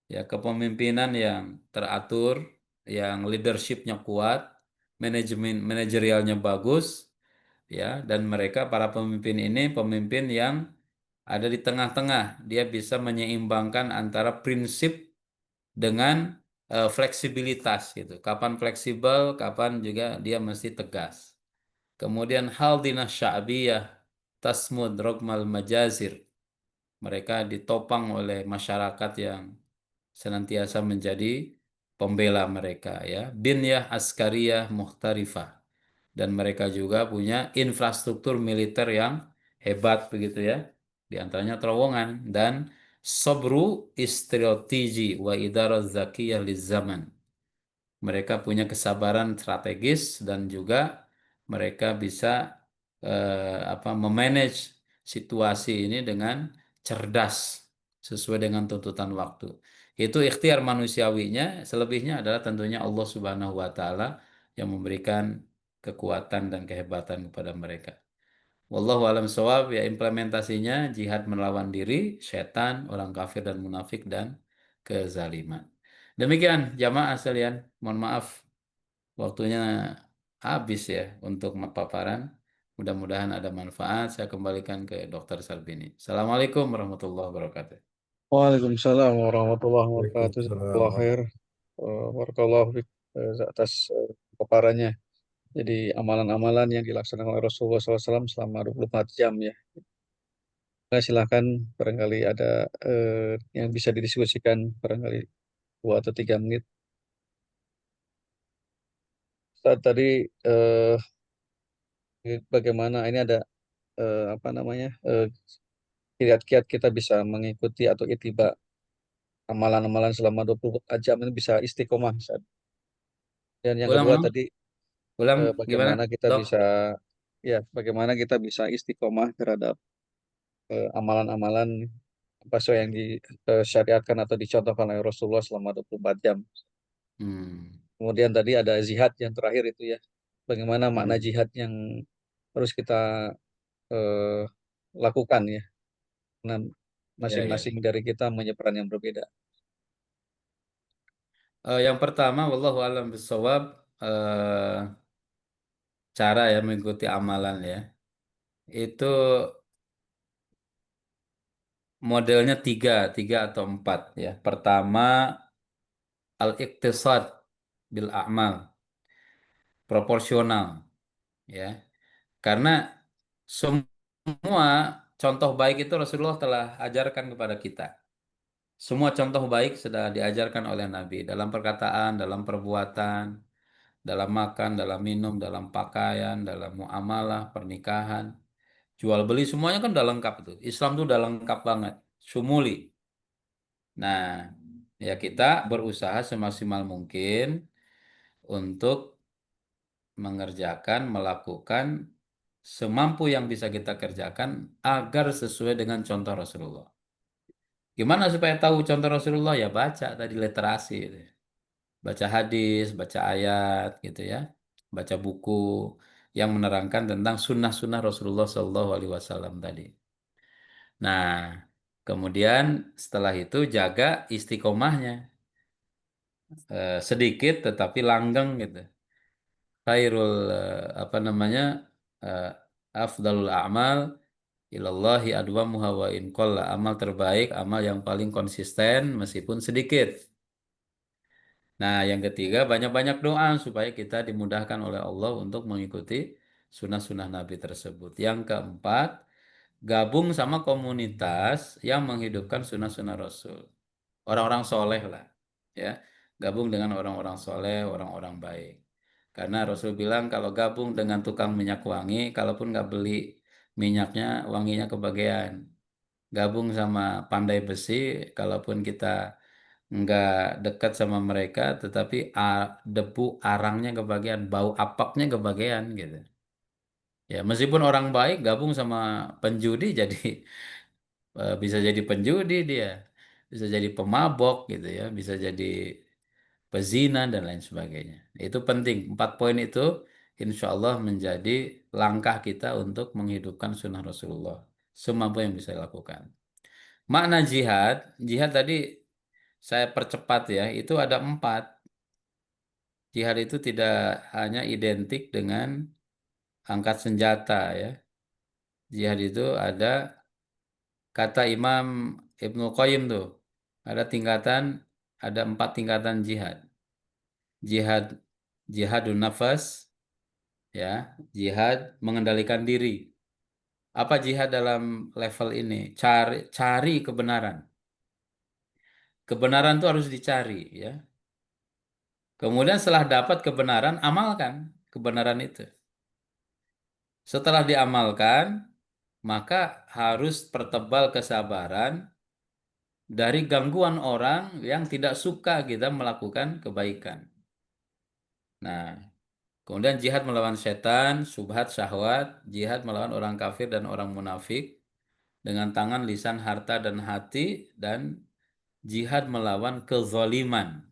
Ya, kepemimpinan yang teratur, yang leadershipnya kuat, manajemen manajerialnya bagus, ya, dan mereka para pemimpin ini pemimpin yang ada di tengah-tengah. Dia bisa menyeimbangkan antara prinsip dengan fleksibilitas gitu. Kapan fleksibel, kapan juga dia mesti tegas. Kemudian hal dinah sya'biyah tasmud rogmal majazir. Mereka ditopang oleh masyarakat yang senantiasa menjadi pembela mereka ya. Binyah askariyah muhtarifah. Dan mereka juga punya infrastruktur militer yang hebat begitu ya. Di antaranya terowongan dan sobru istrategi wa idarat zakiyah zaman. Mereka punya kesabaran strategis dan juga mereka bisa memanage situasi ini dengan cerdas sesuai dengan tuntutan waktu. Itu ikhtiar manusiawinya, selebihnya adalah tentunya Allah Subhanahu wa taala yang memberikan kekuatan dan kehebatan kepada mereka. Wallahu alam shawab, ya implementasinya jihad melawan diri, setan, orang kafir dan munafik dan kezaliman. Demikian jamaah sekalian, mohon maaf waktunya habis ya untuk paparan. Mudah-mudahan ada manfaat. Saya kembalikan ke Dr. Sarbini. Assalamualaikum warahmatullahi wabarakatuh. Waalaikumsalam warahmatullahi wabarakatuh. Jazakallah Waalaikumsalam. khair. Barakallahu fiik atas paparannya. Jadi amalan-amalan yang dilaksanakan oleh Rasulullah SAW selama 24 jam ya. Nah, silakan barangkali ada yang bisa didiskusikan barangkali 2 atau 3 menit. Ustaz, tadi bagaimana ini ada apa namanya kiat-kiat kita bisa mengikuti atau itiba amalan-amalan selama 24 jam ini bisa istiqomah Ustaz. Dan yang Ulang, kedua ulang, tadi ulang gimana, bagaimana kita Dok? bisa ya bagaimana kita bisa istiqomah terhadap amalan-amalan apa so yang disyariatkan atau dicontohkan oleh Rasulullah selama 24 jam. Hmm. Kemudian tadi ada jihad yang terakhir itu ya. Bagaimana makna Hmm. jihad yang harus kita eh, lakukan ya. Nah, Ya, ya. masing-masing dari kita punya peran yang berbeda. Yang pertama, wallahu alam bisawab, cara ya mengikuti amalan ya. Itu modelnya tiga atau empat ya. Pertama, al-iqtisad bil a'mal, proporsional ya. Karena semua contoh baik itu Rasulullah telah ajarkan kepada kita. Semua contoh baik sudah diajarkan oleh Nabi dalam perkataan, dalam perbuatan, dalam makan, dalam minum, dalam pakaian, dalam muamalah, pernikahan, jual beli, semuanya kan udah lengkap itu. Islam tuh udah lengkap banget, sumuli. Nah, ya kita berusaha semaksimal mungkin untuk mengerjakan, melakukan semampu yang bisa kita kerjakan agar sesuai dengan contoh Rasulullah. Gimana supaya tahu contoh Rasulullah? Ya baca tadi literasi itu. Baca hadis, baca ayat gitu ya. Baca buku yang menerangkan tentang sunnah-sunnah Rasulullah Shallallahu Alaihi Wasallam tadi. Nah, kemudian setelah itu jaga istiqomahnya. Sedikit tetapi langgeng gitu. Khairul apa namanya? eh, Afdalul a'mal ilallahi adwamuha wa in qalla. Amal terbaik, amal yang paling konsisten meskipun sedikit. Nah, yang ketiga, banyak-banyak doa supaya kita dimudahkan oleh Allah untuk mengikuti sunnah-sunnah Nabi tersebut. Yang keempat, gabung sama komunitas yang menghidupkan sunnah-sunnah Rasul. Orang-orang soleh lah, ya. Gabung dengan orang-orang soleh, orang-orang baik. Karena Rasul bilang kalau gabung dengan tukang minyak wangi, kalaupun nggak beli minyaknya, wanginya kebagian. Gabung sama pandai besi, kalaupun kita nggak dekat sama mereka, tetapi debu arangnya kebagian, bau apaknya kebagian gitu. Ya, meskipun orang baik gabung sama penjudi jadi bisa jadi penjudi dia, bisa jadi pemabok gitu ya, bisa jadi pezina dan lain sebagainya. Itu penting. Empat poin itu insya Allah menjadi langkah kita untuk menghidupkan sunnah Rasulullah. Semampu yang bisa dilakukan. Makna jihad, jihad tadi saya percepat ya, itu ada empat. Jihad itu tidak hanya identik dengan angkat senjata ya. Jihad itu ada kata Imam Ibnu Qayyim tuh. Ada tingkatan, ada empat tingkatan jihad. Jihad, jihadun nafas, ya, jihad mengendalikan diri. Apa jihad dalam level ini? Cari kebenaran. Kebenaran itu harus dicari, ya. Kemudian setelah dapat kebenaran, amalkan kebenaran itu. Setelah diamalkan, maka harus pertebal kesabaran dari gangguan orang yang tidak suka kita melakukan kebaikan. Nah, kemudian jihad melawan setan, subhat, syahwat, jihad melawan orang kafir dan orang munafik dengan tangan, lisan, harta, dan hati, dan jihad melawan kezaliman.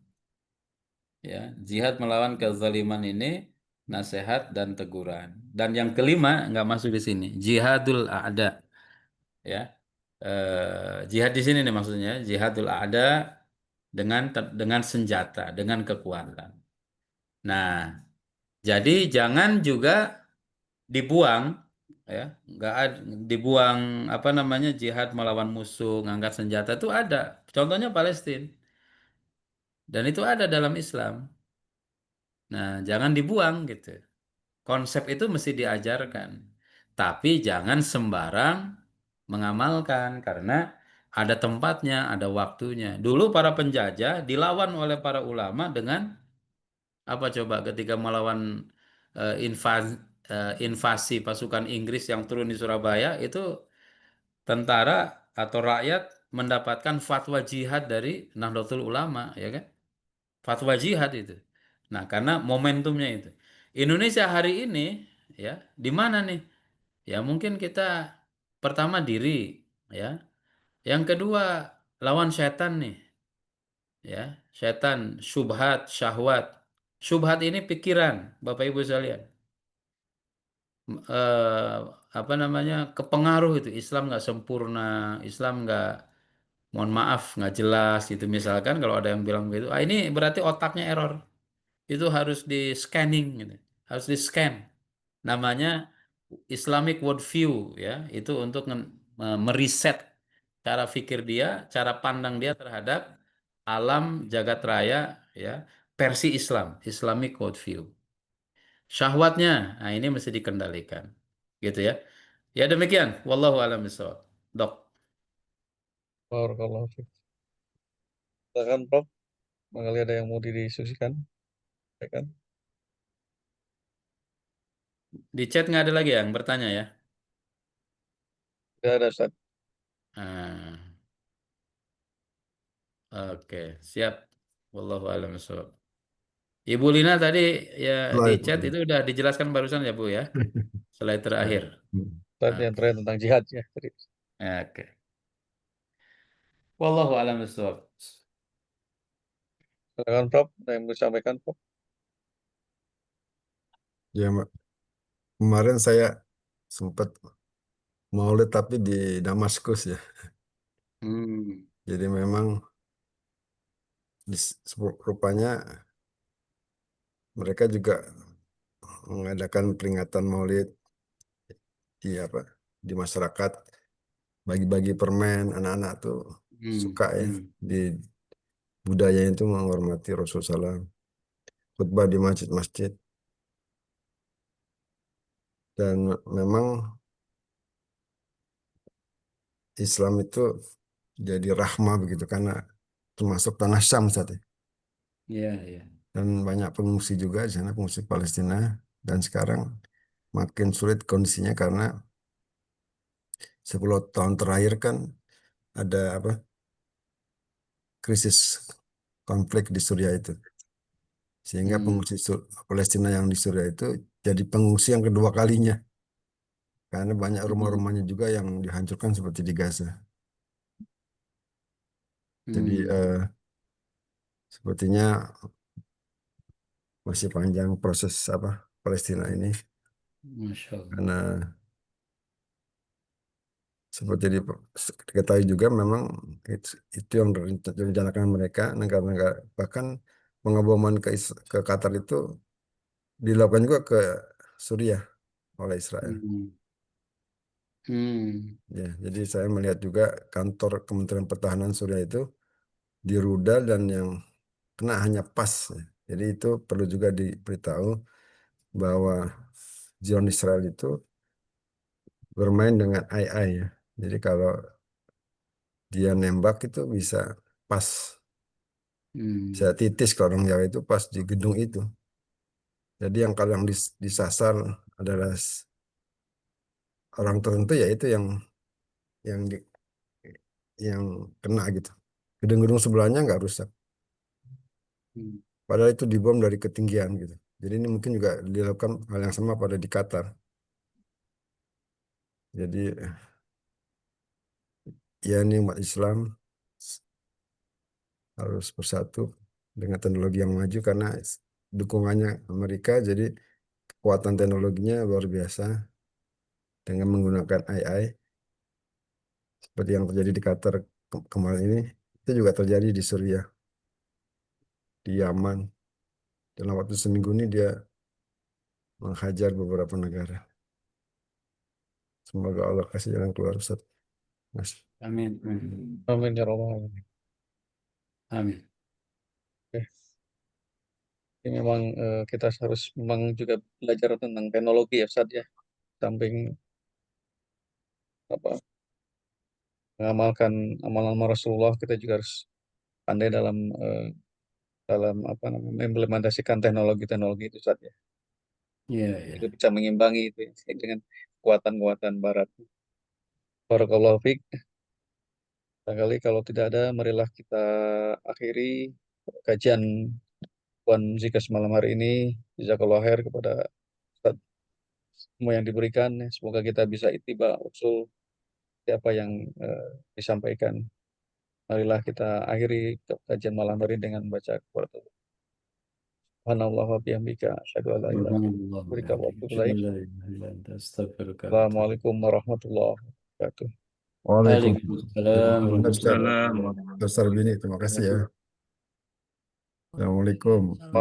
Ya, jihad melawan kezaliman ini nasihat dan teguran. Dan yang kelima nggak masuk di sini, jihadul a'da. Ya, jihad di sini nih maksudnya jihadul a'da dengan senjata, dengan kekuatan. Nah, jadi jangan juga dibuang, ya, nggak ada dibuang apa namanya jihad melawan musuh, ngangkat senjata itu ada. Contohnya Palestina dan itu ada dalam Islam. Nah, jangan dibuang gitu. Konsep itu mesti diajarkan, tapi jangan sembarang mengamalkan karena ada tempatnya, ada waktunya. Dulu para penjajah dilawan oleh para ulama dengan apa coba ketika melawan invasi pasukan Inggris yang turun di Surabaya itu tentara atau rakyat mendapatkan fatwa jihad dari Nahdlatul Ulama, ya kan? Fatwa jihad itu. Nah, karena momentumnya itu. Indonesia hari ini ya, di mana nih? Ya mungkin kita pertama diri ya. Yang kedua lawan setan nih ya. Setan, syubhat, syahwat. Syubhat ini pikiran, Bapak Ibu sekalian. Eh, apa namanya? Kepengaruh itu Islam nggak sempurna, Islam nggak, mohon maaf, nggak jelas gitu. Misalkan kalau ada yang bilang begitu, ah ini berarti otaknya error. Itu harus di scanning gitu. Harus di scan. Namanya Islamic worldview ya, itu untuk meriset cara pikir dia, cara pandang dia terhadap alam jagat raya ya, versi Islam, Islamic worldview. Syahwatnya, nah ini mesti dikendalikan. Gitu ya. Ya demikian, wallahu a'lam bishawab. Dok, Barakallahu fiik. Silakan Prof. Barangkali ada yang mau didiskusikan, ya kan? di chat nggak ada lagi yang bertanya ya? Tidak ada Ustaz. Ah, oke, siap. Wallahu a'lam bishawab. Ibu Lina tadi ya di Baik. chat itu udah dijelaskan barusan ya Bu ya. Slide terakhir. Ustaz yang Oke. terakhir tentang jihad ya. Tadi. Oke. Wallahu a'lam bishawab. Silakan Prof. Ada yang mau disampaikan Prof. Ya, Mbak. Kemarin saya sempat maulid tapi di Damaskus ya. Hmm. Jadi memang rupanya mereka juga mengadakan peringatan maulid di apa di masyarakat, bagi-bagi permen, anak-anak tuh Hmm. suka ya Hmm. di budaya itu menghormati Rasulullah SAW, khutbah di masjid-masjid, dan memang Islam itu jadi rahmah begitu karena termasuk tanah Syam saat itu. Iya, iya. Dan banyak pengungsi juga di sana, pengungsi Palestina, dan sekarang makin sulit kondisinya karena 10 tahun terakhir kan ada apa krisis konflik di Suriah itu, sehingga Hmm. pengungsi Palestina yang di Suriah itu jadi pengungsi yang kedua kalinya karena banyak Hmm. rumah-rumahnya juga yang dihancurkan seperti di Gaza. Jadi Hmm. sepertinya masih panjang proses apa Palestina ini, Masya Allah. karena seperti diketahui juga memang itu yang direncanakan mereka, negara-negara, bahkan pengeboman ke Qatar itu dilakukan juga ke Suriah oleh Israel. Hmm. Hmm. Ya, jadi saya melihat juga kantor Kementerian Pertahanan Suriah itu dirudal dan yang kena hanya pas. Ya. Jadi itu perlu juga diberitahu bahwa Zion Israel itu bermain dengan AI ya. Jadi kalau dia nembak itu bisa pas, bisa Hmm. titis kalau orang Jawa itu pas di gedung itu. Jadi yang kalau yang disasar adalah orang tertentu ya itu yang di- yang kena gitu. Gedung-gedung sebelahnya nggak rusak. Hmm. Padahal itu dibom dari ketinggian gitu. Jadi ini mungkin juga dilakukan hal yang sama pada di Qatar. Jadi ya ini umat Islam harus bersatu dengan teknologi yang maju karena dukungannya Amerika, jadi kekuatan teknologinya luar biasa dengan menggunakan AI seperti yang terjadi di Qatar kemarin ini, itu juga terjadi di Suriah, di Yaman. Dalam waktu seminggu ini dia menghajar beberapa negara. Semoga Allah kasih jalan keluar, Ustaz. Mas. Amin. Amin. Amin ya Rabbal alamin. Amin. Oke. Ini memang kita harus memang juga belajar tentang teknologi ya Ustaz ya. Samping apa mengamalkan amalan Rasulullah, kita juga harus pandai dalam apa namanya mengimplementasikan teknologi-teknologi itu Ustaz ya. Iya, Itu iya. bisa mengimbangi itu ya, dengan kekuatan-kekuatan Barat. Barakallahu fiik. Barangkali kalau tidak ada, marilah kita akhiri kajian Puan Zika semalam hari ini. Jazakallah khair kepada Ustaz semua yang diberikan. Semoga kita bisa ittiba usul apa yang disampaikan. Marilah kita akhiri kajian malam hari dengan baca kepada Subhanallah wa bihamdika asyhadu an la ilaha illa Subhanallah anta wa astaghfiruka wa bihamdihi. atubu Asyhadu ilaik. an la ilaha illa anta astaghfiruka wa atubu ilaik. Assalamualaikum warahmatullahi wabarakatuh. Waalaikumsalam Ustaz, warahmatullahi wabarakatuh. Ustaz Bini, terima kasih ya. Assalamualaikum. Waalaikumsalam.